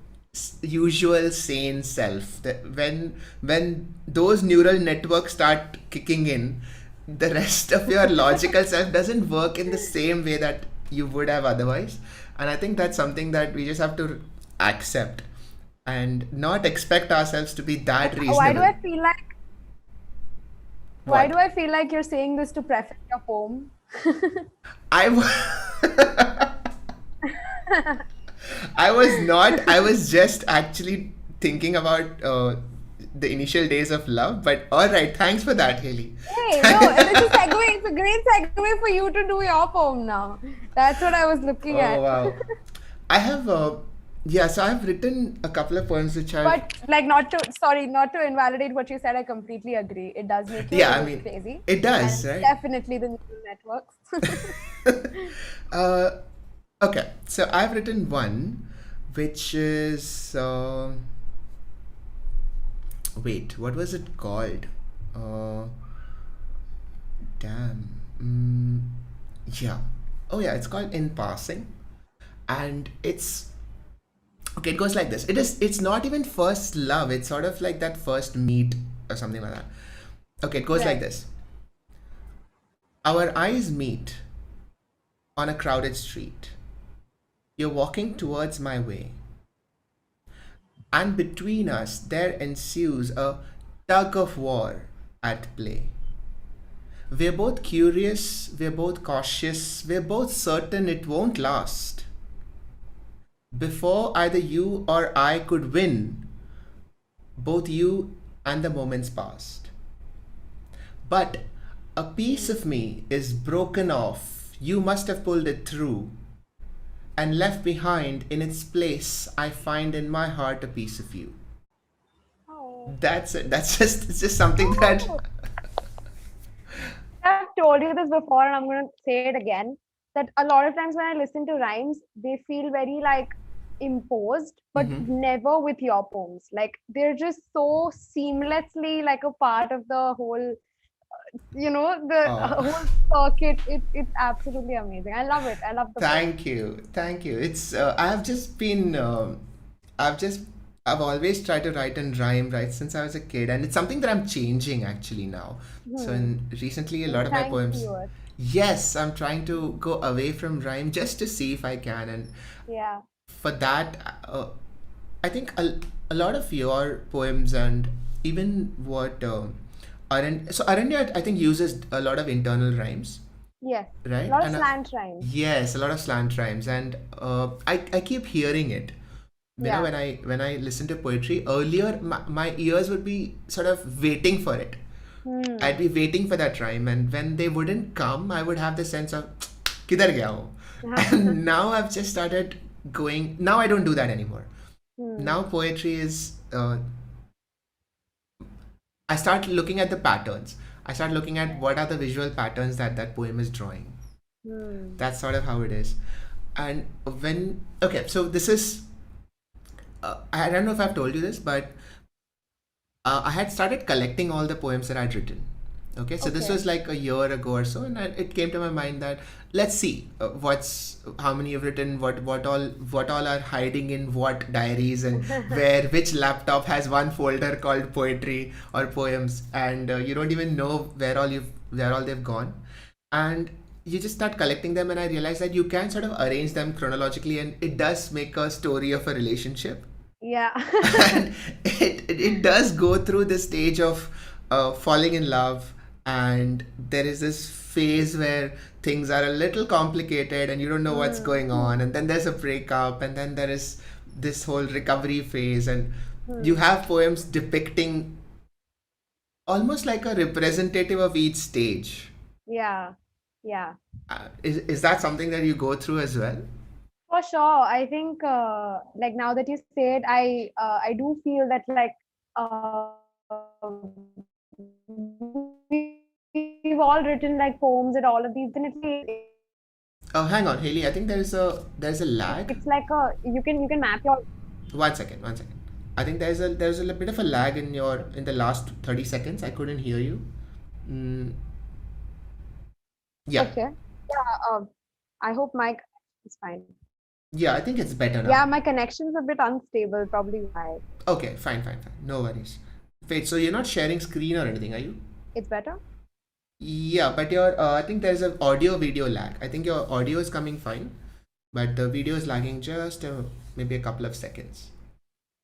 usual sane self. When those neural networks start kicking in, the rest of your logical self doesn't work in the same way that you would have otherwise. And I think that's something that we just have to accept and not expect ourselves to be that reasonable. Why do I feel like What? you're saying this to preface your poem? I was not. I was just actually thinking about the initial days of love. But all right, thanks for that, Haley. Hey, no, it's a segue. It's a great segue for you to do your poem now. That's what I was looking at. Oh wow! I have so I've written a couple of poems which are. But, like, not to invalidate what you said, I completely agree. It does make you Yeah, a I little mean, crazy. it does, And right? definitely the neural networks. Okay, so I've written one, which is wait, what was it called? Yeah. Oh yeah, it's called In Passing, and it's okay. It goes like this. It's not even first love. It's sort of like that first meet or something like that. Okay, it goes like Right. this. Our eyes meet on a crowded street. You're walking towards my way, and between us there ensues a tug of war at play. We're both curious, we're both cautious, we're both certain it won't last. Before either you or I could win, both you and the moments passed. But a piece of me is broken off, you must have pulled it through, and left behind in its place, I find in my heart a piece of you. Oh. That's it. It's just something that. I've told you this before, and I'm going to say it again, that a lot of times when I listen to rhymes, they feel very, like, imposed, but never with your poems. Like, they're just so seamlessly, like, a part of the whole, the whole circuit. It's absolutely amazing. I love it. I love the poem. Thank you. It's I've just been I've always tried to write and rhyme right since I was a kid, and it's something that I'm changing actually now. So recently, a lot of my Thank poems. you. Yes, I'm trying to go away from rhyme just to see if I can, and Yeah. for that, I think a lot of your poems and even what Aranya, I think, uses a lot of internal rhymes, Yes. right? A lot of And slant rhymes. yes, a lot of slant rhymes, and I keep hearing it. You know, Yeah. when I listen to poetry earlier, my ears would be sort of waiting for it. I'd be waiting for that rhyme, and when they wouldn't come, I would have the sense of kidhar gaya ho? And now I've just started going. Now I don't do that anymore. Now poetry is. I start looking at the patterns. I start looking at what are the visual patterns that poem is drawing. That's sort of how it is. And so this is I don't know if I've told you this, but I had started collecting all the poems that I'd written. Okay, so this Okay. was like a year ago or so, and it came to my mind that let's see what's how many you've written, what all are hiding in what diaries, and where which laptop has one folder called poetry or poems, and you don't even know where all they've gone, and you just start collecting them, and I realized that you can sort of arrange them chronologically, and it does make a story of a relationship. Yeah. And it does go through the stage of falling in love, and there is this phase where things are a little complicated and you don't know what's Hmm. going on, and then there's a breakup, and then there is this whole recovery phase, and you have poems depicting almost like a representative of each stage. Yeah. Yeah. Is that something that you go through as well? For sure. I think like now that you say it, I do feel that like we've all written like poems at all of these. Definitely, Oh, hang on, Haley. I think there's a lag. it's like a you can map your. 1 second, 1 second. I think there's a bit of a lag in the last 30 seconds. I couldn't hear you. Mm, yeah, Okay. Yeah. I hope my is fine. yeah. I think it's better Yeah, now. my connection's a bit unstable. Probably why. Okay, fine, fine, fine. No worries. Wait, so you're not sharing screen or anything, are you? It's better. Yeah, but your I think there's an audio video lag. I think your audio is coming fine, but the video is lagging just maybe a couple of seconds.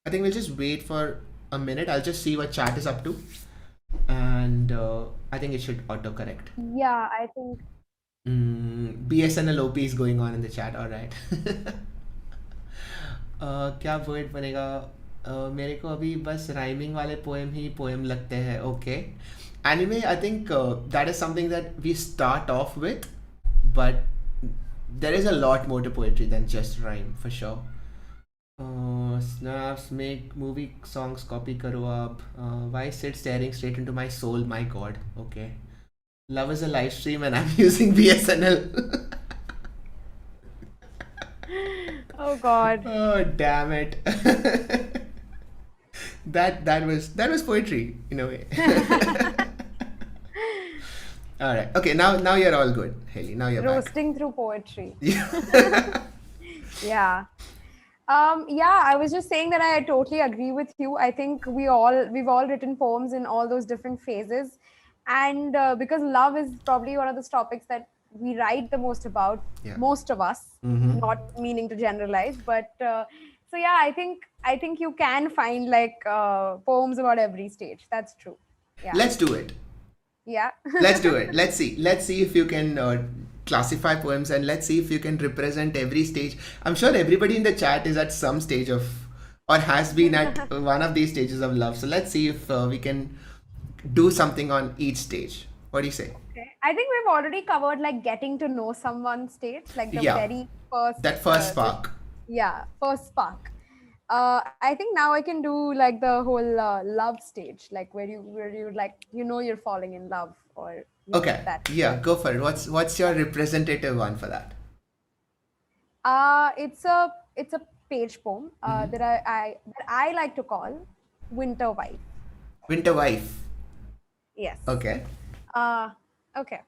I think we'll just wait for a minute. I'll just see what chat is up to, and I think it should autocorrect. Yeah, I think. BSNL OP is going on in the chat. All right. क्या word बनेगा? मेरे को अभी बस rhyming वाले poem ही poem लगते हैं. Okay. Anime, I think that is something that we start off with, but there is a lot more to poetry than just rhyme for sure. Snaps, make movie songs, copy karo ab. Why sit staring straight into my soul? My God. Okay. Love is a live stream and I'm using BSNL. Oh God. Oh damn it. that was poetry in a way. All right. Okay, now you're all good, Haley. Now you're back. Roasting through poetry. Yeah. Yeah. Yeah, I was just saying that I totally agree with you. I think we've all written poems in all those different phases, and because love is probably one of those topics that we write the most about, Yeah. most of us, not meaning to generalize, but so yeah, I think you can find like poems about every stage. That's true. Yeah. Let's do it. Yeah. Let's do it. Let's see if you can classify poems, and let's see if you can represent every stage. I'm sure everybody in the chat is at some stage of or has been at one of these stages of love. So let's see if we can do something on each stage. What do you say? Okay. I think we've already covered like getting to know someone stage, like the Yeah. very first. That first spark. Yeah, first spark. I think now I can do like the whole love stage, like where you like you're falling in love or Okay. that. Yeah, go for it. What's your representative one for that? It's a page poem that I like to call Winter Wife. Winter Wife. Yes. Okay. Okay.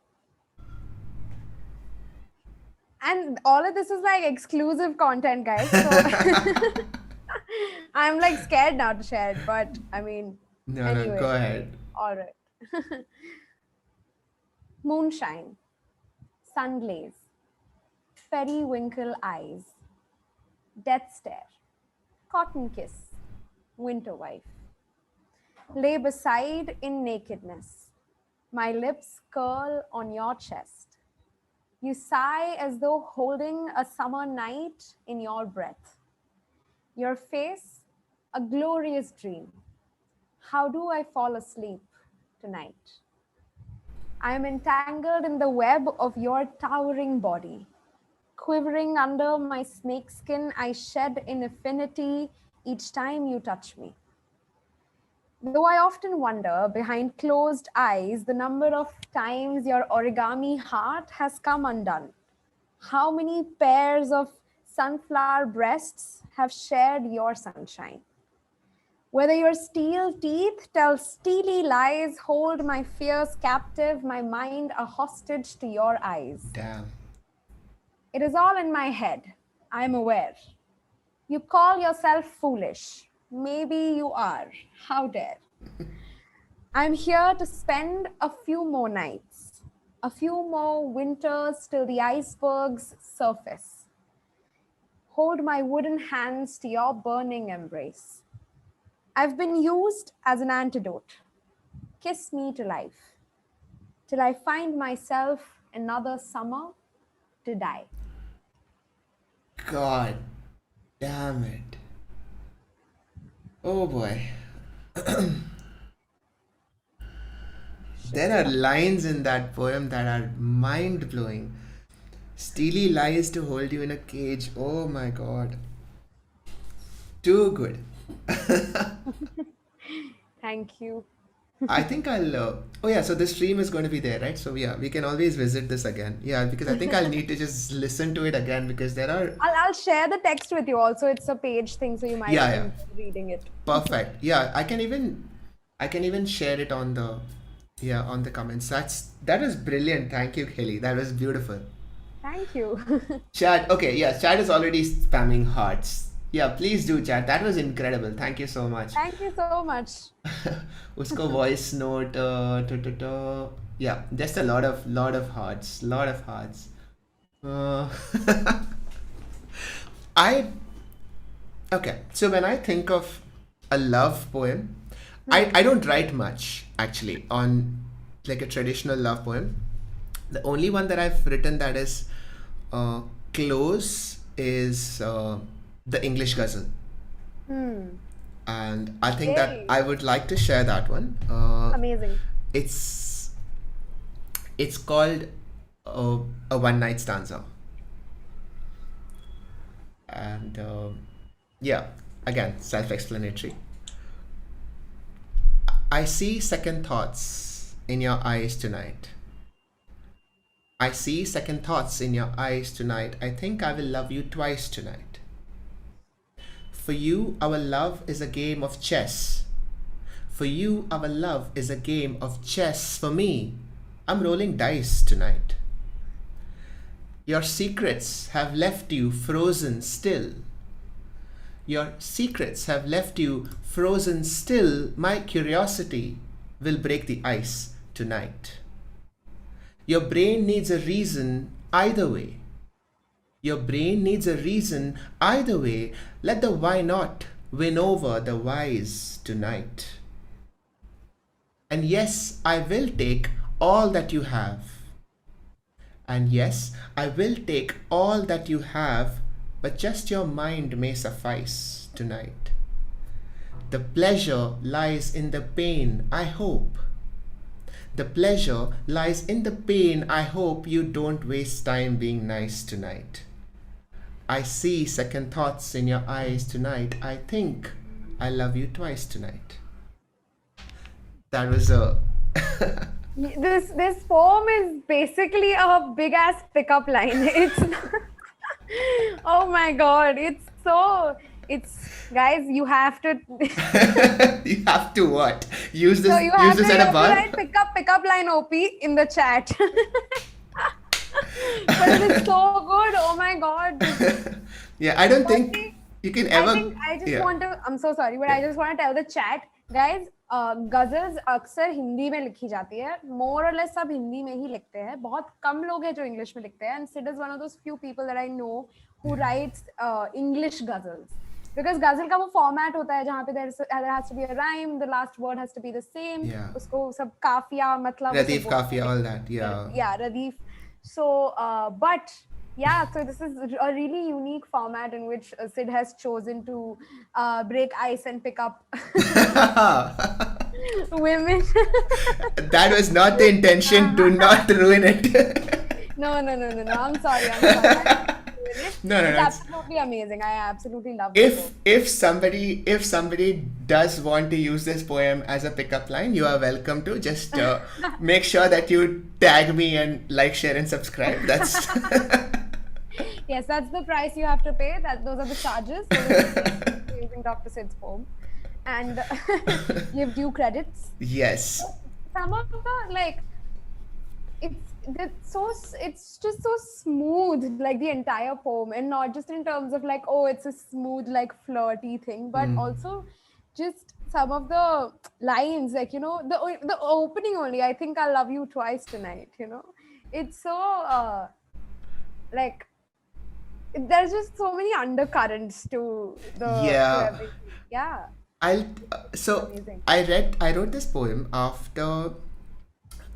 And all of this is like exclusive content, guys. So I'm like scared now to share it, but I mean, No, anyway. go ahead. All right. Moonshine, sunblaze, periwinkle eyes, death stare, cotton kiss, winter wife. Lay beside in nakedness, my lips curl on your chest. You sigh as though holding a summer night in your breath. Your face, a glorious dream. How do I fall asleep tonight? I am entangled in the web of your towering body. Quivering under my snakeskin, I shed in affinity each time you touch me. Though I often wonder, behind closed eyes, the number of times your origami heart has come undone. How many pairs of sunflower breasts have shared your sunshine. Whether your steel teeth tell steely lies, hold my fears captive, my mind a hostage to your eyes. Damn. It is all in my head, I am aware. You call yourself foolish. Maybe you are. How dare. I'm here to spend a few more nights, a few more winters till the icebergs surface. Hold my wooden hands to your burning embrace. I've been used as an antidote. Kiss me to life, till I find myself another summer to die. God damn it. Oh boy. There are lines in that poem that are mind blowing. Steely lies to hold you in a cage. Oh my god. Too good. Thank you. I think I'll. Oh yeah, so the stream is going to be there, right? So yeah, we can always visit this again. Yeah, because I think I'll need to just listen to it again because there are. I'll share the text with you also. It's a page thing, so you might Yeah. be reading it. Perfect. Yeah, I can even share it on the comments. That is brilliant. Thank you, Helly. That was beautiful. Thank you. Chat. Okay, yeah, chat is already spamming hearts. Yeah, please do chat. That was incredible. Thank you so much. Thank you so much. Usko voice note. Yeah, just a lot of hearts. Lot of hearts. Okay. So when I think of a love poem, I don't write much actually on like a traditional love poem. The only one that I've written that is close is the English Ghazal. And I think that Yay. I would like to share that one. Amazing. It's called a one night stanza. And yeah, again, self-explanatory. I see second thoughts in your eyes tonight. I see second thoughts in your eyes tonight. I think I will love you twice tonight. For you, our love is a game of chess. For you, our love is a game of chess. For me, I'm rolling dice tonight. Your secrets have left you frozen still. Your secrets have left you frozen still. My curiosity will break the ice tonight. Your brain needs a reason either way. Your brain needs a reason either way. Let the why not win over the whys tonight. And yes, I will take all that you have. And yes, I will take all that you have, but just your mind may suffice tonight. The pleasure lies in the pain, I hope. The pleasure lies in the pain. I hope you don't waste time being nice tonight. I see second thoughts in your eyes tonight. I think I love you twice tonight. That was a... This poem is basically a big ass pickup line. It's oh my god, guys, you have to You have to what? Use this, so you have use this to at a bar? write pickup line OP in the chat. But it is so good. Oh my god. Yeah, I don't think Firstly, you can ever... I just yeah. want to, I'm so sorry, but I just want to tell the chat, guys, ghazals अक्सर हिंदी में लिखी जाती है, more or less सब हिंदी में ही लिखते हैं, बहुत कम लोग हैं जो इंग्लिश में लिखते हैं, and Sid is one of those few people that I know who writes English ghazals, because ghazal का वो format होता है जहाँ पे there has to be a rhyme, the last word has to be the same, Yeah. उसको सब काफिया मतलब Radif, Kafiya, all that, yeah. Radif. So but yeah, so this is a really unique format in which Sid has chosen to break ice and pick up women. That was not the intention. Do not ruin it. No. I'm sorry. No. It's It's, absolutely amazing. I absolutely love it. if somebody does want to use this poem as a pickup line, you are welcome to. Just make sure that you tag me and like, share, and subscribe. That's Yes, that's the price you have to pay. Those are the charges. Those are the fees for using Dr. Sid's poem, and give due credits. Yes. Some of the it's just so smooth, like the entire poem, and not just in terms of like, oh, it's a smooth like flirty thing, but also just some of the lines, like, the opening only, I think I'll love you twice tonight, it's so like there's just so many undercurrents to Yeah. everything. Yeah, I'll it's so amazing. I wrote this poem after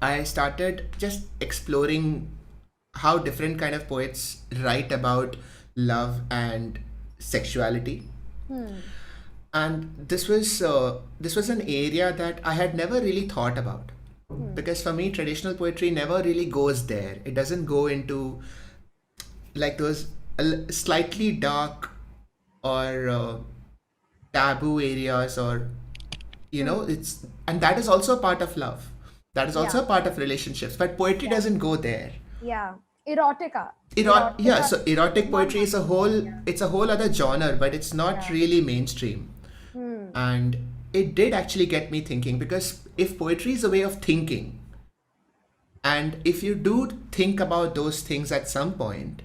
I started just exploring how different kind of poets write about love and sexuality. And this was an area that I had never really thought about, because for me traditional poetry never really goes there. It doesn't go into like those slightly dark or taboo areas, or it's, and that is also a part of love, that is also Yeah, a part of relationships, but poetry yeah, doesn't go there. yeah. Erotica. Yeah, Erotica so is erotic not poetry much. is a whole, Yeah, it's a whole other genre, but it's not yeah. really mainstream. And it did actually get me thinking, because if poetry is a way of thinking, and if you do think about those things at some point,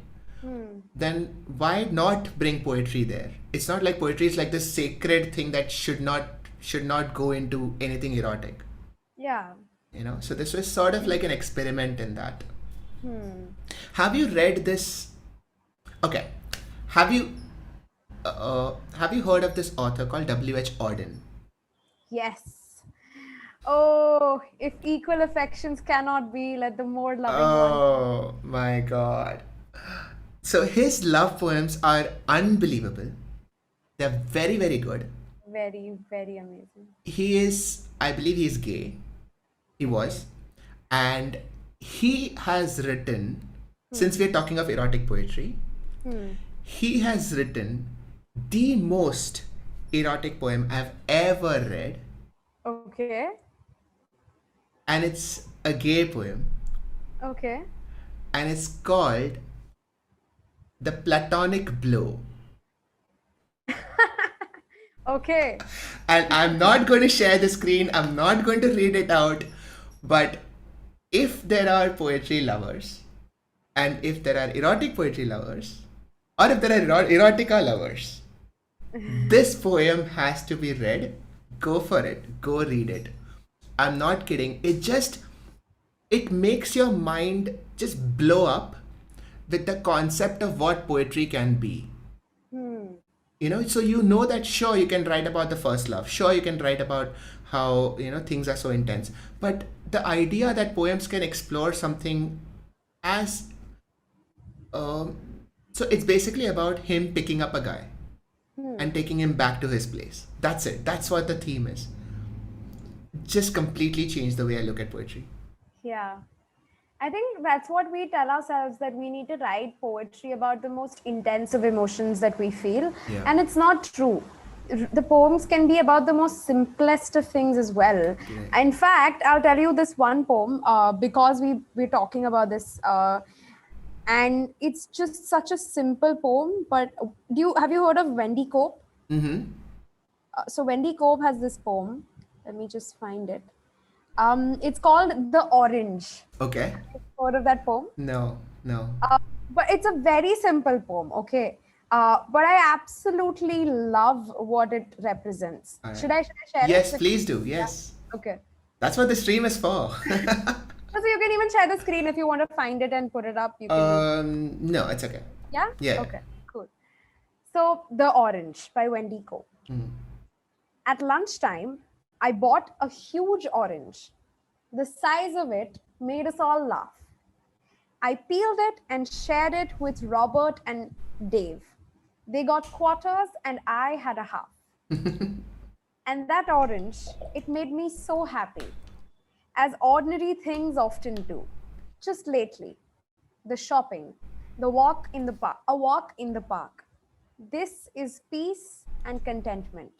then why not bring poetry there? It's not like poetry is like this sacred thing that should not go into anything erotic. Yeah. So this was sort of like an experiment in that. Have you read this? Okay. Have you have you heard of this author called W.H. Auden? Yes. Oh, if equal affections cannot be, let the more loving one come. Oh my god. So his love poems are unbelievable. They're very, very good. Very, very amazing. He is, I believe he's gay. He Okay. was. And he has written, since we're talking of erotic poetry, he has written the most erotic poem I've ever read. Okay. And it's a gay poem. Okay. And it's called The Platonic Blow. Okay. And I'm not going to share the screen, I'm not going to read it out. But if there are poetry lovers, and if there are erotic poetry lovers, or if there are erotica lovers, this poem has to be read. Go for it. Go read it. I'm not kidding. It makes your mind just blow up with the concept of what poetry can be. So that sure you can write about the first love, sure you can write about how things are so intense, but the idea that poems can explore something as um, so it's basically about him picking up a guy and taking him back to his place. That's it. That's what the theme is. Just completely changed the way I look at poetry. Yeah. I think that's what we tell ourselves, that we need to write poetry about the most intense of emotions that we feel. Yeah. And it's not true. The poems can be about the most simplest of things as well. Right. In fact, I'll tell you this one poem because we're talking about this. And it's just such a simple poem. But have you heard of Wendy Cope? Mm-hmm. So Wendy Cope has this poem. Let me just find it. It's called The Orange. Okay. Heard of that poem? No. But it's a very simple poem, okay? But I absolutely love what it represents. All right. Should I share it? Yes, please do. Yes. Okay. That's what the stream is for. So you can even share the screen if you want to find it and put it up. You can do. No, it's okay. Yeah? Yeah. Okay, cool. So, The Orange by Wendy Coe. At lunchtime, I bought a huge orange. The size of it made us all laugh. I peeled it and shared it with Robert and Dave. They got quarters and I had a half. And that orange, it made me so happy, as ordinary things often do. Just lately, the shopping, the walk in the park, a walk in the park. This is peace and contentment.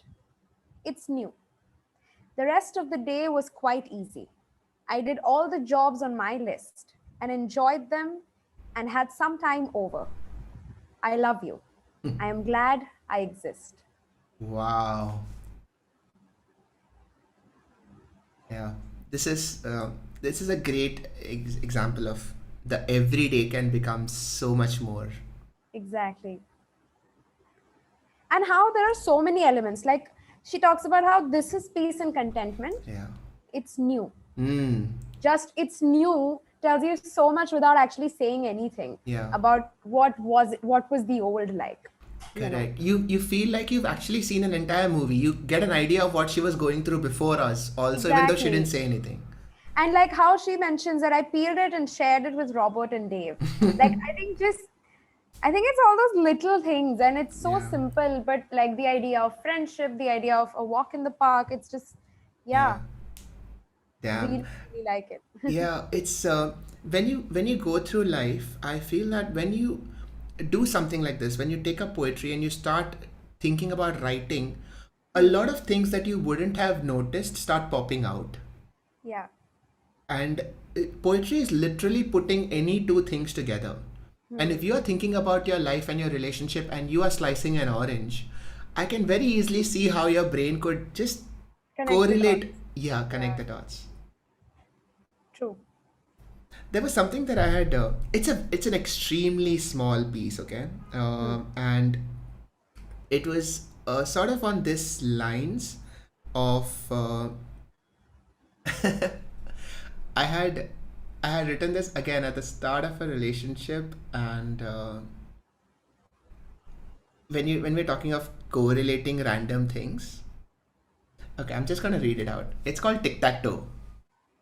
It's new. The rest of the day was quite easy. I did all the jobs on my list and enjoyed them and had some time over. I love you. I am glad I exist. Wow. Yeah. This is a great example of the everyday can become so much more. Exactly. And how there are so many elements. Like she talks about how this is peace and contentment. Yeah. It's new. Mm. Just it's new tells you so much without actually saying anything Yeah. about what was the old like, you know. Correct. You feel like you've actually seen an entire movie. You get an idea of what she was going through before us, also, even though she didn't Exactly. say anything. And like how she mentions that I peeled it and shared it with Robert and Dave. Like I think it's all those little things and it's so Yeah. simple, but like the idea of friendship, the idea of a walk in the park, it's just, Yeah. yeah, Damn. really, really like it. Yeah, it's when you go through life, I feel that when you do something like this, when you take up poetry and you start thinking about writing, a lot of things that you wouldn't have noticed start popping out. Yeah, And poetry is literally putting any two things together. And if you are thinking about your life and your relationship and you are slicing an orange, I can very easily see how your brain could just connect the dots. correlate, yeah, connect Yeah, the dots. true. There was something that I had. It's an extremely small piece, okay, and it was sort of on this lines of I had I had written this again at the start of a relationship, and when we're talking of correlating random things, okay, I'm just gonna read it out. It's called Tic Tac Toe.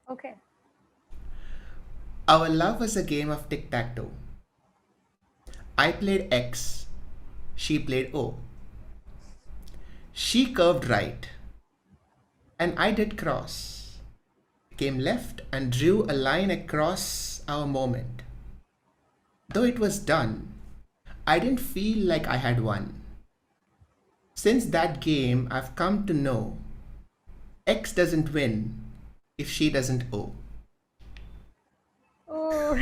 Okay. Our love was a game of tic tac toe. I played X, she played O. She curved right, and I did cross. Came left and drew a line across our moment. Though it was done, I didn't feel like I had won. Since that game, I've come to know X doesn't win if she doesn't O. Oh,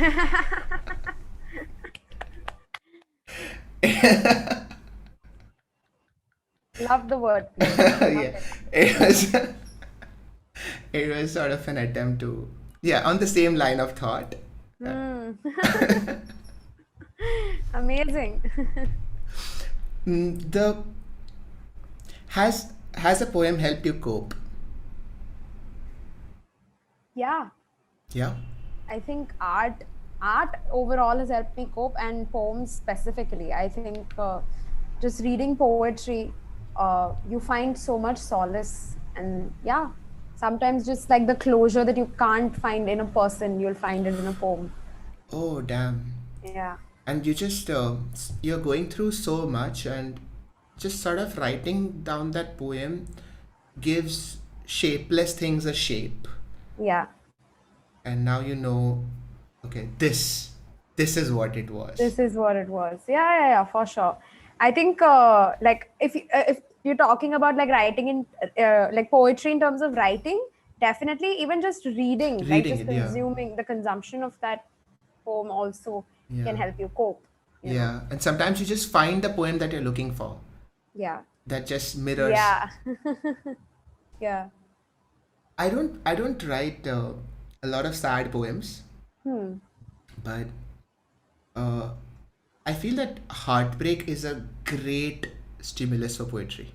love the wordplay. Love Yeah, it. it was it was sort of an attempt to, yeah, on the same line of thought. Hmm. Amazing. The has a poem helped you cope? Yeah, Yeah. I think art overall has helped me cope, and poems specifically. I think just reading poetry, you find so much solace, and yeah, sometimes just like the closure that you can't find in a person, you'll find it in a poem. Oh, damn. Yeah, And you just you're going through so much, and just sort of writing down that poem gives shapeless things a shape. yeah. And now you know, okay, this is what it was. This is what it was. Yeah, for sure. I think like if you're talking about like writing in like poetry in terms of writing, definitely even just reading, like Reading just it, yeah. consuming the consumption of that poem also can Yeah. help you cope, you know. Yeah. And sometimes you just find the poem that you're looking for Yeah. that just mirrors. Yeah. Yeah. I don't write a lot of sad poems, Hmm. but uh, I feel that heartbreak is a great stimulus for poetry.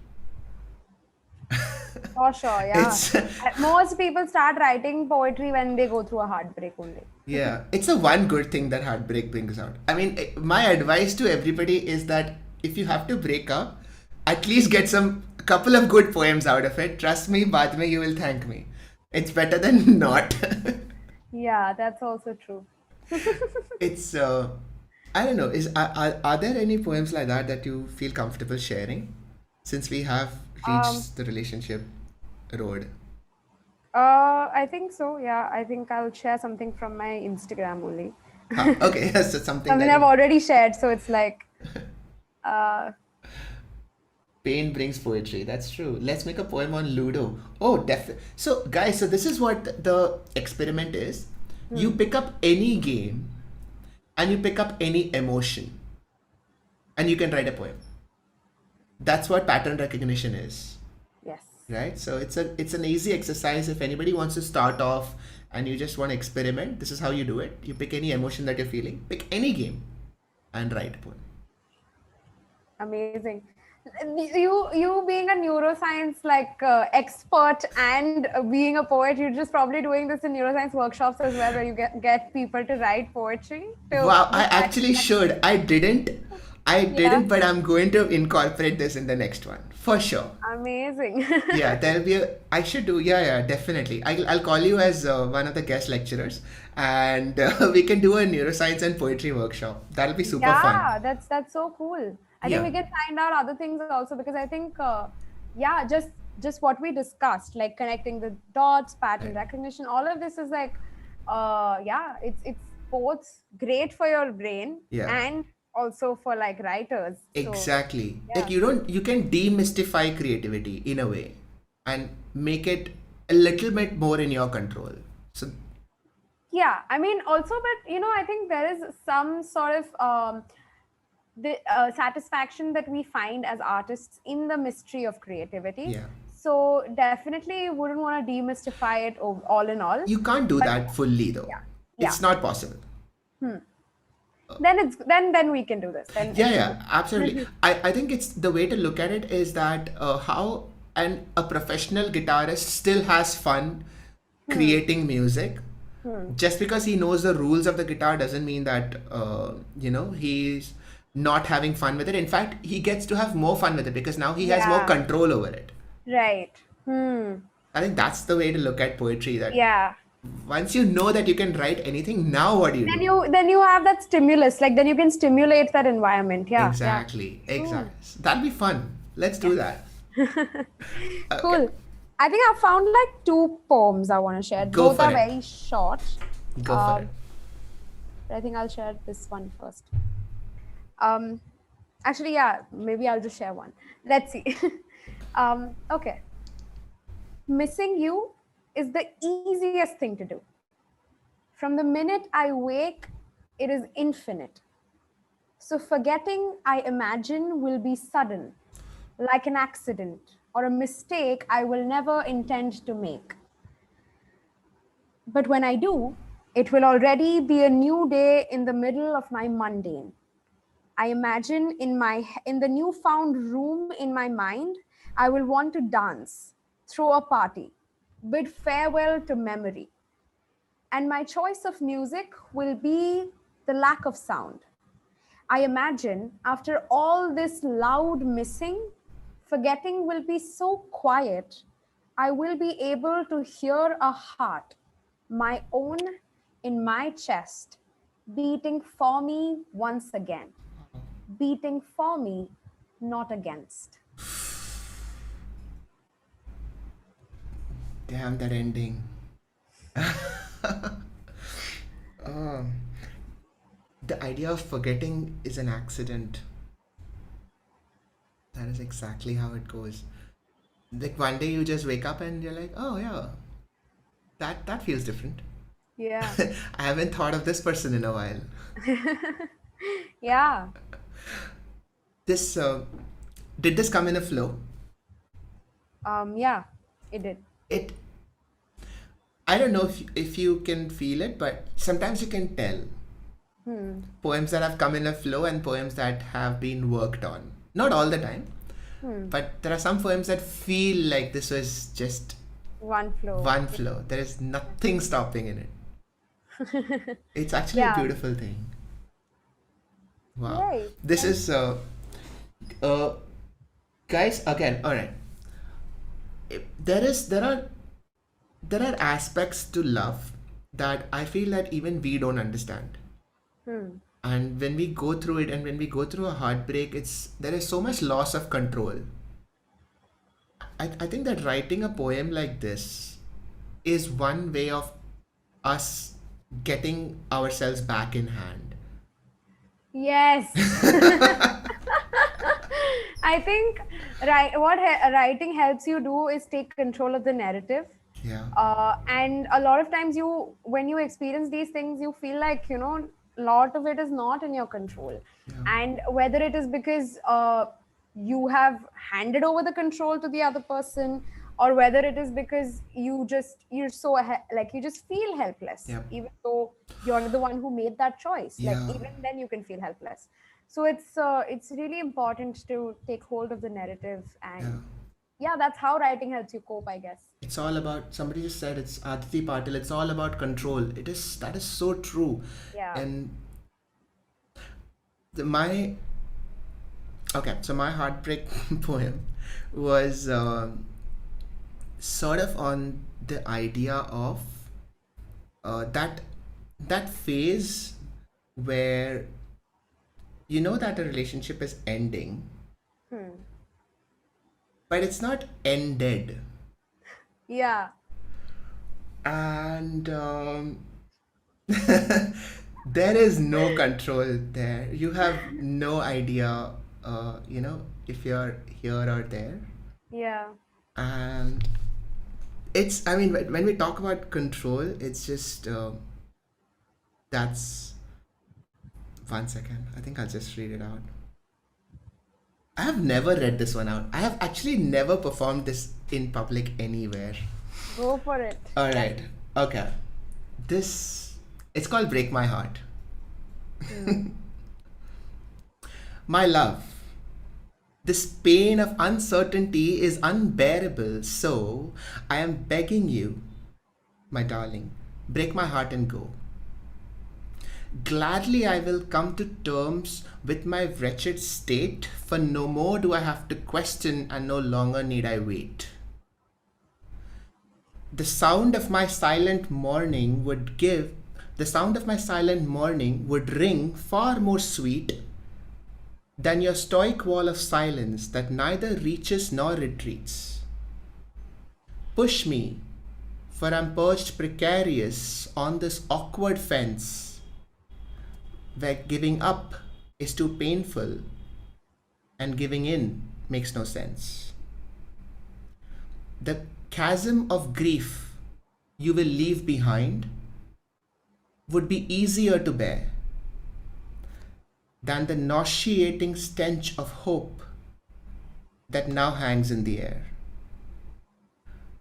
For sure, yeah. It's Most people start writing poetry when they go through a heartbreak only. yeah, it's a one good thing that heartbreak brings out. I mean, my advice to everybody is that if you have to break up, at least get some a couple of good poems out of it. Trust me, baad mein you will thank me. It's better than not. Yeah, that's also true. It's I don't know. Are there any poems like that you feel comfortable sharing? Since we have Um, reached the relationship road. I think so. Yeah, I think I'll share something from my Instagram only. Huh, okay, so something Something that I've already shared, so it's like, uh, pain brings poetry. That's true. Let's make a poem on Ludo. Oh, so guys, so this is what the experiment is. You pick up any game and you pick up any emotion and you can write a poem. That's what pattern recognition is, Yes. right? So it's an easy exercise. If anybody wants to start off and you just want to experiment, this is how you do it. You pick any emotion that you're feeling, pick any game, and write a poem. Amazing. You being a neuroscience expert and being a poet, you're just probably doing this in neuroscience workshops as well, where you get people to write poetry. Wow, I actually should. I didn't, but I'm going to incorporate this in the next one for sure. Amazing. Yeah, there'll be I should do, yeah, definitely. I'll call you as one of the guest lecturers, and we can do a neuroscience and poetry workshop. That'll be super fun. Yeah, that's so cool. I think we can find out other things also, because I think, just what we discussed, like connecting the dots, pattern recognition, all of this is like, it's both great for your brain and also for like writers. Exactly. Like you can demystify creativity in a way and make it a little bit more in your control. So yeah, I mean also, but I think there is some sort of the satisfaction that we find as artists in the mystery of creativity. Yeah. So definitely wouldn't want to demystify it all in all. You can't do that fully though. It's not possible. Then we can do this. Then Absolutely. I think it's the way to look at it is that how a professional guitarist still has fun creating music. Just because he knows the rules of the guitar doesn't mean that he's not having fun with it. In fact, he gets to have more fun with it because now he has more control over it. Right. I think that's the way to look at poetry. That once you know that you can write anything, now what do you do? Then you have that stimulus. Like then you can stimulate that environment. Yeah. Exactly. That'll be fun. Let's do that. Cool. I think I found like 2 poems I want to share. Both are very short. Go for it. But I think I'll share this one first. Actually, maybe I'll just share one. Let's see. Okay. Missing you is the easiest thing to do. From the minute I wake, it is infinite. So forgetting, I imagine, will be sudden, like an accident or a mistake I will never intend to make. But when I do, it will already be a new day in the middle of my mundane. I imagine in the newfound room in my mind, I will want to dance, throw a party, bid farewell to memory. And my choice of music will be the lack of sound. I imagine after all this loud missing, forgetting will be so quiet, I will be able to hear a heart, my own, in my chest, beating for me once again. Beating for me, not against. Damn, that ending. The idea of forgetting is an accident. That is exactly how it goes. Like one day you just wake up and you're like, oh yeah, that feels different. Yeah. I haven't thought of this person in a while. Yeah. This did this come in a flow? Yeah, it did. I don't know if you can feel it, but sometimes you can tell. Poems that have come in a flow and poems that have been worked on. Not all the time, but there are some poems that feel like this was just one flow. There is nothing stopping in it. It's actually a beautiful thing. Wow. Yay. This is guys, again, all right. There are aspects to love that I feel that even we don't understand. And when we go through it, and when we go through a heartbreak, there is so much loss of control. I think that writing a poem like this is one way of us getting ourselves back in hand. Yes. I think what writing helps you do is take control of the narrative. Yeah. And a lot of times when you experience these things, you feel like, a lot of it is not in your control. Yeah. And whether it is because you have handed over the control to the other person, or whether it is because you're so like you just feel helpless, Yeah. even though you're the one who made that choice. Like Yeah. even then you can feel helpless. So it's really important to take hold of the narrative. Yeah. And yeah, that's how writing helps you cope, I guess. It's all about, somebody just said, it's Aditi Patil, it's all about control. That is so true. Yeah. And my, okay, so my heartbreak poem was sort of on the idea of that phase where you know that a relationship is ending, Hmm. but it's not ended. Yeah. And there is no control there. You have no idea, if you're here or there. Yeah. And it's, I mean, when we talk about control, it's just, that's, one second. I think I'll just read it out. I have never read this one out. I have actually never performed this in public anywhere. Go for it. All right. Okay. This, it's called Break My Heart. My love, this pain of uncertainty is unbearable, so I am begging you, my darling, break my heart and go. Gladly I will come to terms with my wretched state, for no more do I have to question and no longer need I wait. The sound of my silent mourning would give, the sound of my silent mourning would ring far more sweet than your stoic wall of silence that neither reaches nor retreats. Push me, for I'm perched precarious on this awkward fence, where giving up is too painful and giving in makes no sense. The chasm of grief you will leave behind would be easier to bear than the nauseating stench of hope that now hangs in the air.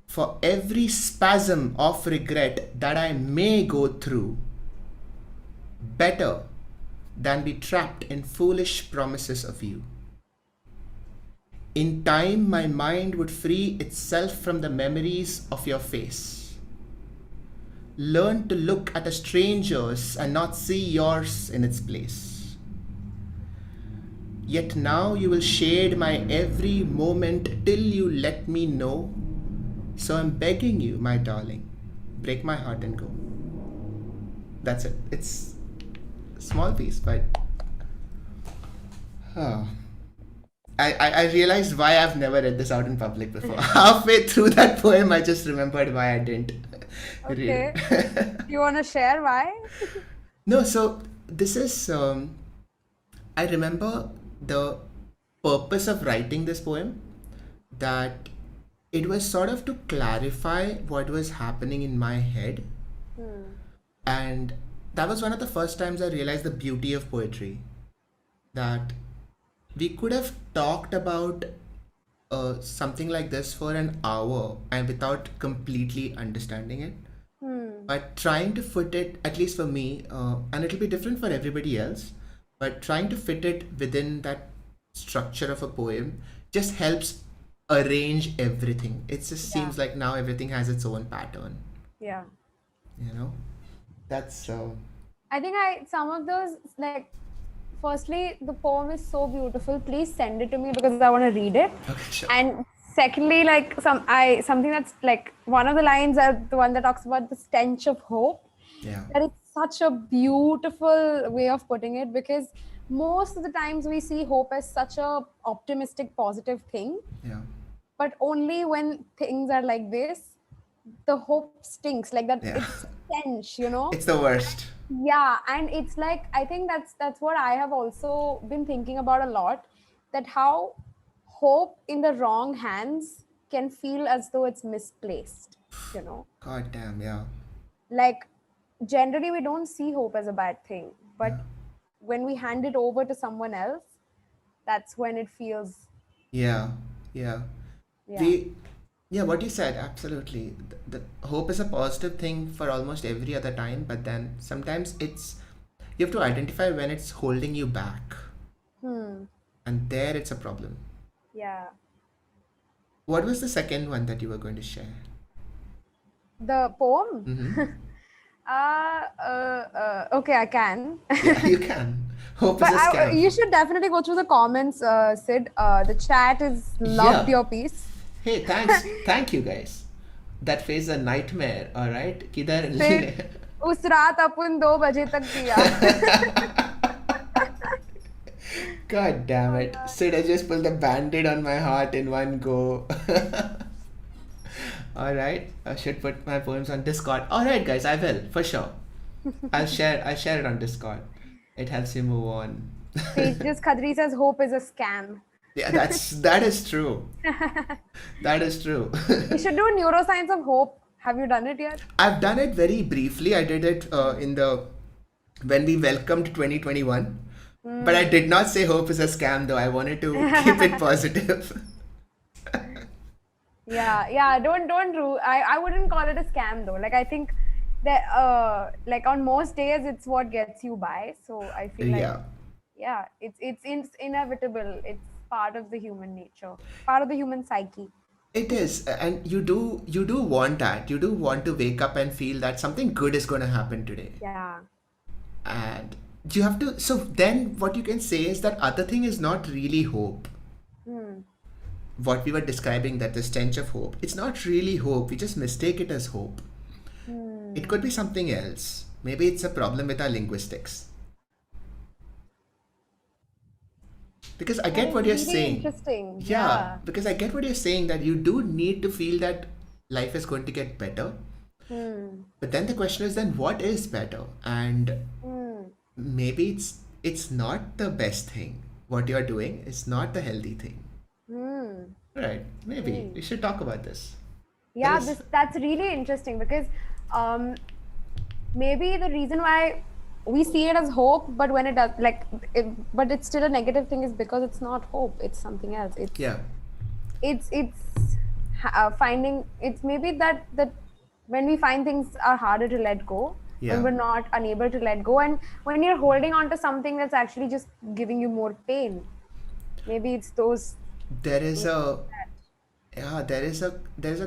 For every spasm of regret that I may go through, better than be trapped in foolish promises of you. In time, my mind would free itself from the memories of your face. Learn to look at a stranger's and not see yours in its place. Yet now you will shade my every moment till you let me know. So I'm begging you, my darling, break my heart and go. That's it. It's a small piece, but oh. I realized why I've never read this out in public before. Halfway through that poem, I just remembered why I didn't read Okay. it. You want to share why? No, so this is, I remember the purpose of writing this poem, that it was sort of to clarify what was happening in my head. And that was one of the first times I realized the beauty of poetry. That we could have talked about something like this for an hour and without completely understanding it. But trying to fit it, at least for me, and it'll be different for everybody else, but trying to fit it within that structure of a poem just helps arrange everything. It just Yeah. seems like now everything has its own pattern, Yeah. you know? That's I think some of those, like, firstly, the poem is so beautiful. Please send it to me because I want to read it. okay, sure. And secondly, like something that's like one of the lines are the one that talks about the stench of hope. Yeah. That is such a beautiful way of putting it, because most of the times we see hope as such a optimistic, positive thing, Yeah. but only when things are like this, the hope stinks. Like that, Yeah. it's stench, you know. It's the worst. Yeah, and it's like, I think that's what I have also been thinking about a lot, that how hope in the wrong hands can feel as though it's misplaced, God damn, yeah. like generally we don't see hope as a bad thing. but when we hand it over to someone else, that's when it feels, Yeah, yeah. yeah. We, yeah, what you said, absolutely. The hope is a positive thing for almost every other time, but then sometimes you have to identify when it's holding you back, Hmm. and there it's a problem. Yeah. What was the second one that you were going to share? The poem? Mm-hmm. Okay, I can. Yeah, you can. Hope is But a scam. you should definitely go through the comments, Sid. The chat is loved Yeah. your piece. Hey, thanks. Thank you, guys. That phase is a nightmare, all right? Kidhar Sid, उस रात अपन 2 बजे तक पिया. God damn it. Sid, I just pulled the band-aid on my heart in one go. All right. I should put my poems on Discord. All right, guys, I will, for sure. I'll share it on Discord. It helps you move on. Tejas Khadri says hope is a scam. Yeah, that is true. That is true. You should do neuroscience of hope. Have you done it yet? I've done it very briefly. I did it when we welcomed 2021. But I did not say hope is a scam, though. I wanted to keep it positive. Yeah. Don't do. I wouldn't call it a scam though. Like I think that like on most days it's what gets you by. So I feel like Yeah. it's inevitable. It's part of the human nature, part of the human psyche. It is, and you do want that. You do want to wake up and feel that something good is going to happen today. Yeah. And you have to. So then, what you can say is that other thing is not really hope. What we were describing, that the stench of hope, it's not really hope. We just mistake it as hope. It could be something else. Maybe it's a problem with our linguistics. Because I get what you're Really saying. interesting. Yeah, because I get what you're saying, that you do need to feel that life is going to get better. But then the question is, then what is better? And maybe it's not the best thing. What you're doing is not the healthy thing. Right? Maybe we should talk about this. Yeah, That is- that's really interesting because maybe the reason why we see it as hope, but when it does but it's still a negative thing, is because it's not hope, it's something else. Yeah. It's finding, it's maybe that when we find things are harder to let go, Yeah. when we're not unable to let go, and when you're holding on to something that's actually just giving you more pain, maybe it's those. There is a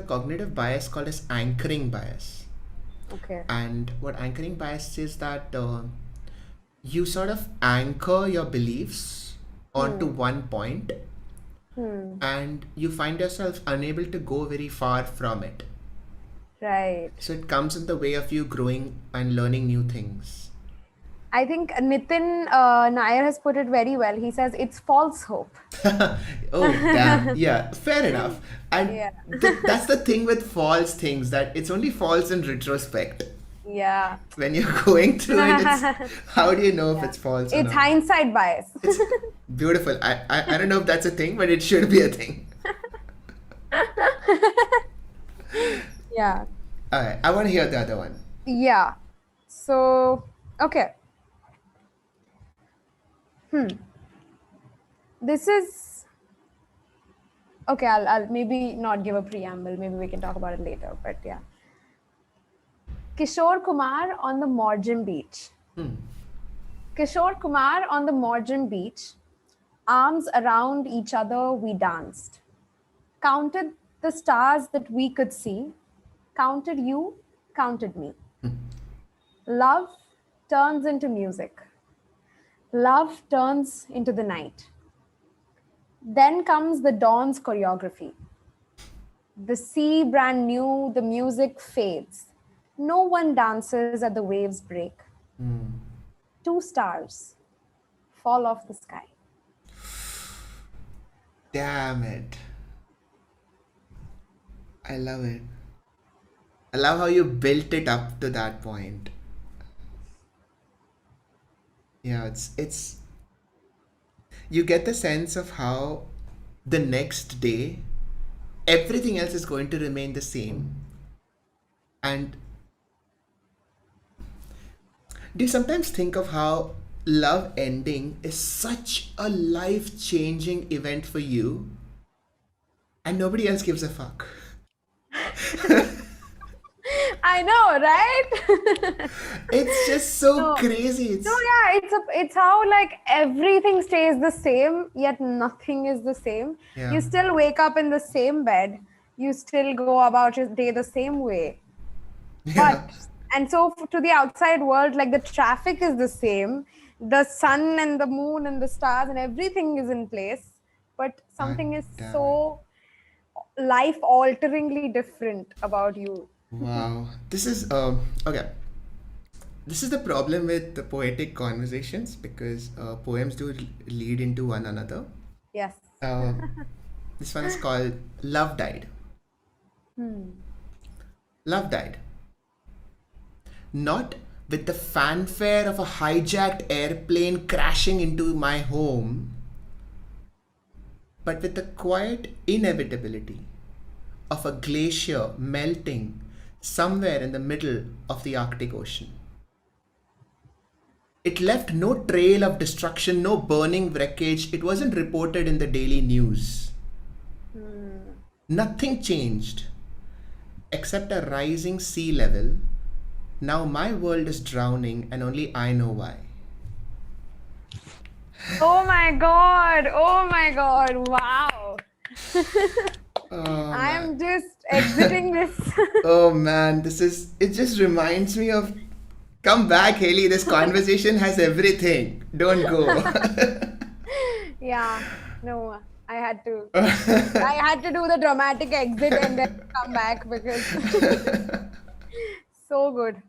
cognitive bias called as anchoring bias. Okay. And what anchoring bias is, that you sort of anchor your beliefs onto one point, and you find yourself unable to go very far from it. Right. So it comes in the way of you growing and learning new things. I think Nitin Nair has put it very well. He says it's false hope. Oh, damn. Yeah, fair enough. And Yeah. that's the thing with false things, that it's only false in retrospect. Yeah. When you're going through it, how do you know if it's false or It's not? hindsight bias. It's beautiful. I don't know if that's a thing, but it should be a thing. Yeah. Alright, I want to hear the other one. Yeah. So, okay. This is okay. I'll maybe not give a preamble. Maybe we can talk about it later. But yeah. Kishore Kumar on the Morjam beach. Kishore Kumar on the Morjam beach. Arms around each other, we danced. Counted the stars that we could see. Counted you, counted me. Love turns into music. Love turns into the night. Then comes the dawn's choreography. The sea brand new, the music fades. No one dances at the waves break. 2 stars fall off the sky. Damn it. I love it. I love how you built it up to that point. Yeah, it's you get the sense of how the next day everything else is going to remain the same. And do you sometimes think of how love ending is such a life changing event for you, and nobody else gives a fuck. I know, right? It's just so No. crazy. No, It's yeah, it's how like everything stays the same, yet nothing is the same. yeah, You still wake up in the same bed. You still go about your day the same way. yeah, But and so to the outside world, like the traffic is the same, the sun and the moon and the stars and everything is in place, but God something is damn it. so life alteringly different about you. Wow. This is okay. This is the problem with the poetic conversations because poems do lead into one another. Yes. Uh, this one is called Love Died. Love Died. Not with the fanfare of a hijacked airplane crashing into my home, but with the quiet inevitability of a glacier melting somewhere in the middle of the Arctic Ocean. It left no trail of destruction, no burning wreckage. It wasn't reported in the daily news. Nothing changed except a rising sea level. Now my world is drowning and only I know why. Oh my god. Oh my god. Wow. Oh man. I'm just exiting this. Oh man, it just reminds me of come back, Haley. This conversation has everything. Don't go. Yeah. No, I had to do the dramatic exit and then come back because so good.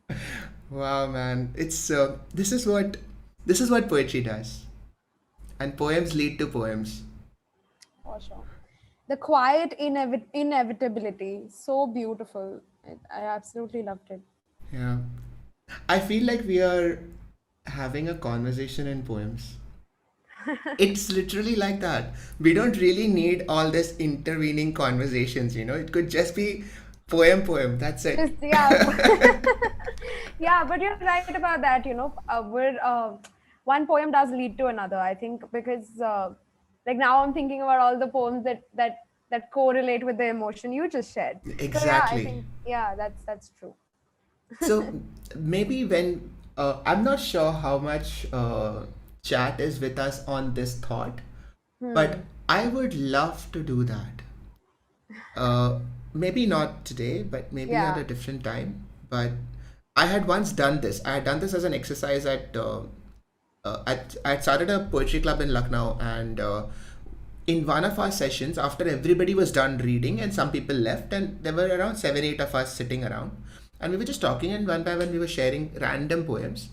Wow, man. It's this is what poetry does. And poems lead to poems. For sure. The quiet inevitability, so beautiful. I absolutely loved it. Yeah. I feel like we are having a conversation in poems. It's literally like that. We don't really need all this intervening conversations, you know. It could just be poem. That's it. Just, yeah. Yeah, but you're right about that, one poem does lead to another, I think, because like now I'm thinking about all the poems that correlate with the emotion you just shared. So yeah, I Exactly. think, yeah, that's true. So maybe when I'm not sure how much chat is with us on this thought, but I would love to do that. Uh, Maybe not today, but maybe at Yeah. a different time. But I had once done this. I had done this as an exercise I had started a poetry club in Lucknow, and in one of our sessions, after everybody was done reading and some people left, and there were around 7, 8 of us sitting around, and we were just talking, and one by one we were sharing random poems,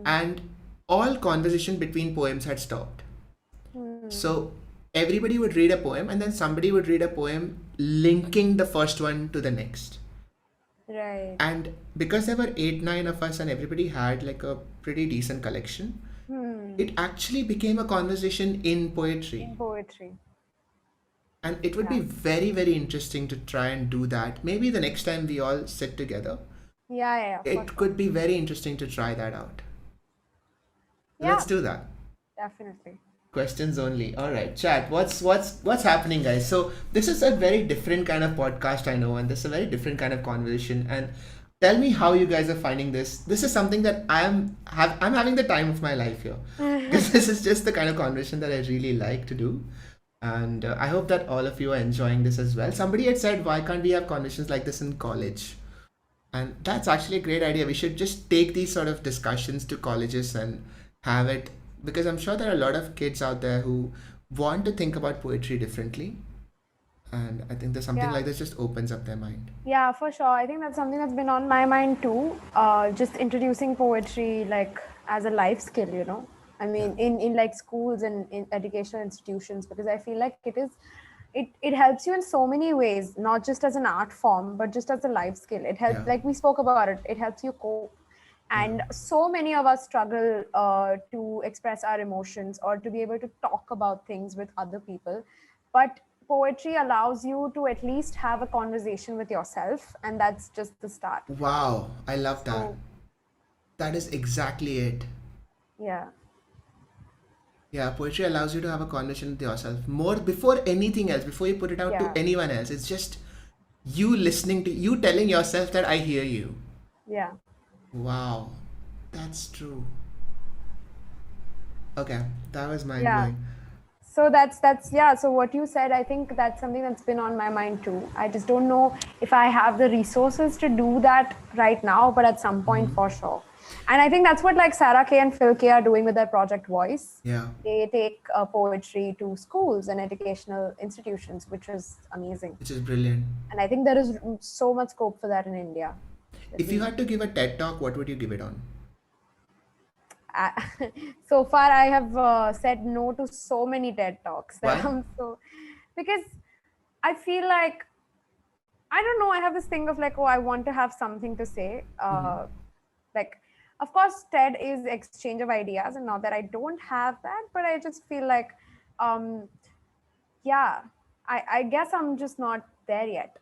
and all conversation between poems had stopped. So everybody would read a poem, and then somebody would read a poem linking the first one to the next. Right. And because there were 8, 9 of us, and everybody had like a pretty decent collection, it actually became a conversation in poetry. In poetry. And it would be Yeah. very, very interesting to try and do that. Maybe the next time we all sit together, Yeah, for it sure. could be very interesting to try that out. Yeah, Let's do that. definitely. Questions only. All right, chat. What's happening, guys? So this is a very different kind of podcast, I know, and this is a very different kind of conversation. And tell me how you guys are finding this. This is something that I'm having the time of my life here, because this is just the kind of conversation that I really like to do. And I hope that all of you are enjoying this as well. Somebody had said, why can't we have conversations like this in college? And that's actually a great idea. We should just take these sort of discussions to colleges and have it, because I'm sure there are a lot of kids out there who want to think about poetry differently. And I think there's something Yeah. like this just opens up their mind. Yeah, for sure. I think that's something that's been on my mind too. Just introducing poetry like as a life skill, I mean, in like schools and in educational institutions, because I feel like it helps you in so many ways, not just as an art form, but just as a life skill. It helps, Yeah. like we spoke about it, it helps you cope. Yeah. And so many of us struggle to express our emotions or to be able to talk about things with other people. But poetry allows you to at least have a conversation with yourself, and that's just the start. Wow. I love that. So That is exactly it. Yeah. Yeah, poetry allows you to have a conversation with yourself more before anything else, before you put it out to Yeah. anyone else. It's just you listening to you telling yourself that I hear you. Yeah. Wow, that's true. Okay, that was mind Yeah. blowing. So that's yeah, so what you said, I think that's something that's been on my mind too. I just don't know if I have the resources to do that right now, but at some point for sure. And I think that's what like Sarah K and Phil K are doing with their project Voice. Yeah, They take poetry to schools and educational institutions, which is amazing. which is brilliant. And I think there is so much scope for that in India. If you had to give a TED talk, what would you give it on? uh, so far I have said no to so many TED talks that Why? I'm so, because I feel like, I don't know, I have this thing of like, oh, I want to have something to say. Like, of course, TED is exchange of ideas, and not that I don't have that, but I just feel like, um, yeah, I guess I'm just not there yet.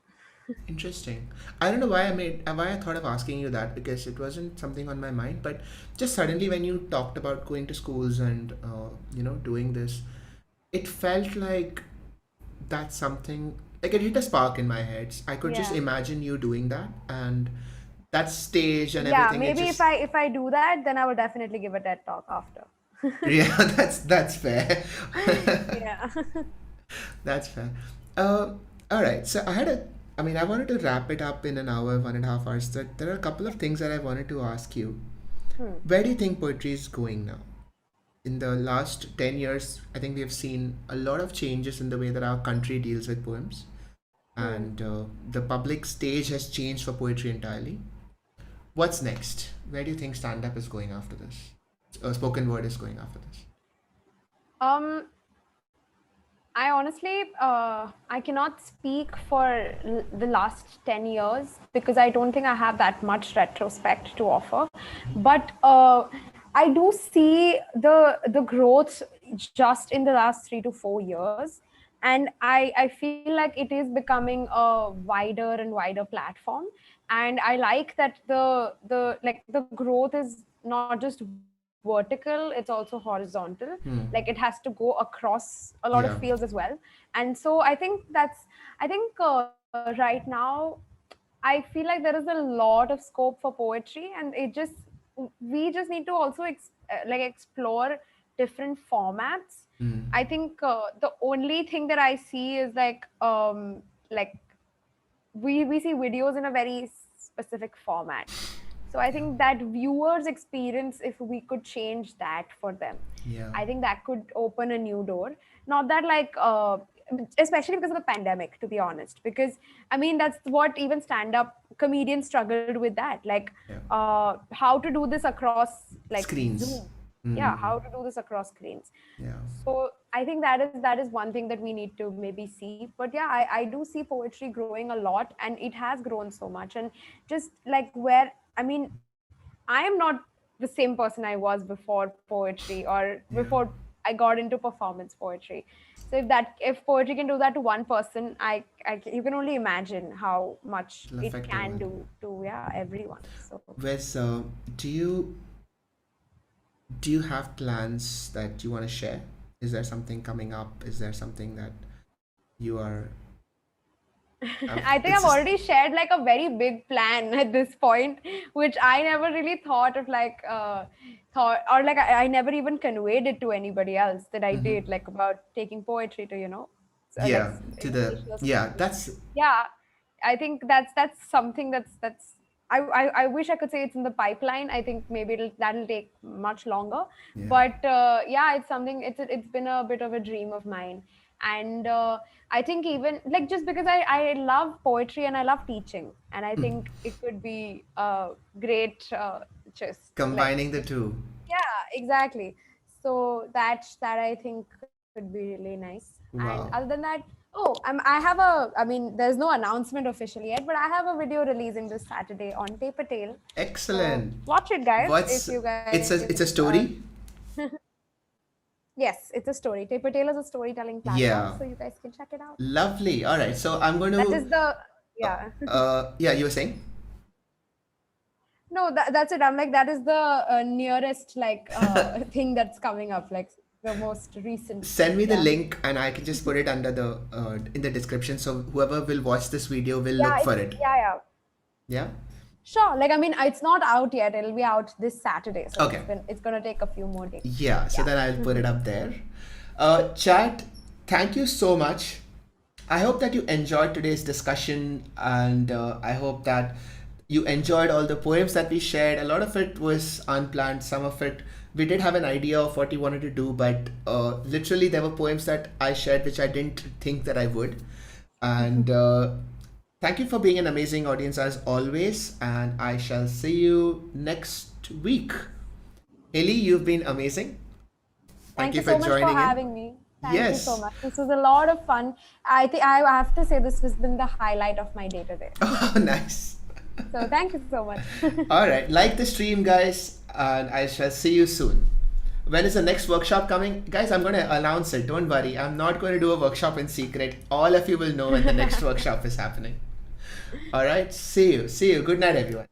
Interesting. I don't know why I thought of asking you that because it wasn't something on my mind, but just suddenly when you talked about going to schools and doing this, it felt like that's something like it hit a spark in my head. I could just Yeah. imagine you doing that and that stage and Yeah, everything. It maybe if just I do that, then I will definitely give a TED talk after. yeah, that's fair. Yeah. That's fair. All right. So I mean, I wanted to wrap it up in an hour, 1.5 hours. That there are a couple of things that I wanted to ask you. Where do you think poetry is going now? In the last 10 years, I think we have seen a lot of changes in the way that our country deals with poems. And the public stage has changed for poetry entirely. What's next? Where do you think stand up is going after this? Spoken word is going after this? Um, I honestly, I cannot speak for the last 10 years because I don't think I have that much retrospect to offer. But I do see the growth just in the last 3 to 4 years. And I feel like it is becoming a wider and wider platform. And I like that the growth is not just vertical, it's also horizontal. Like it has to go across a lot of fields Yeah. as well. And so I think right now I feel like there is a lot of scope for poetry, and we just need to also like explore different formats. I think the only thing that I see is like we see videos in a very specific format. So I think that viewers experience, if we could change that for them, Yeah. I think that could open a new door. Not that like especially because of the pandemic, to be honest, because I mean that's what even stand up comedians struggled with, that like Yeah. how to do this across like Screens. Zoom. Yeah, how to do this across screens. Yeah. So I think that is one thing that we need to maybe see. But yeah, I do see poetry growing a lot, and it has grown so much. And just like where, I mean, I am not the same person I was before poetry or Yeah. before I got into performance poetry. So if poetry can do that to one person, you can only imagine how much It'll it affect can everyone. do to, yeah, everyone. So Wes, do you have plans that you want to share? Is there something coming up? Is there something that you are? I think It's I've just already shared like a very big plan at this point, which I never really thought of, like thought, or like I never even conveyed it to anybody else that I did, like about taking poetry to, like yeah to the educational yeah. institutions. That's Yeah, I think that's something that's I wish I could say it's in the pipeline. I think maybe that'll take much longer, yeah. but yeah, it's something. It's been a bit of a dream of mine. And I think even like, just because I love poetry and I love teaching, and I think it could be great, just like, Combining the two. yeah, exactly. So that I think could be really nice. And other Wow. than that, oh, I have I mean, there's no announcement officially yet, but I have a video releasing this Saturday on Paper Tale. So Excellent. watch it, guys, if What's you guys. it's a story? Yes, it's a story. Paper Tale is a storytelling platform, so Yeah. you guys can check it out. Lovely. All right. So I'm going That is to the, yeah. yeah, you were saying? No, that's it. I'm like, that is the nearest thing that's coming up, like the most recent. Send me the Yeah. link and I can just put it under the in the description, so whoever will watch this video will look for it. Yeah. Yeah. Sure. Like, I mean, it's not out yet. It'll be out this Saturday. So Okay. it's gonna take a few more days. Yeah. So then I'll put it up there. Chat, thank you so much. I hope that you enjoyed today's discussion, and I hope that you enjoyed all the poems that we shared. A lot of it was unplanned. Some of it we did have an idea of what we wanted to do, but literally there were poems that I shared which I didn't think that I would. And thank you for being an amazing audience as always, and I shall see you next week. Helly, you've been amazing. Thank you so much for joining in. having me. Thank you Yes. so much. This was a lot of fun. I think I have to say this has been the highlight of my day today. Oh, nice. So thank you so much. All right, like the stream, guys, and I shall see you soon. When is the next workshop coming? Guys, I'm going to announce it. Don't worry. I'm not going to do a workshop in secret. All of you will know when the next workshop is happening. All right, see you. Good night, everyone.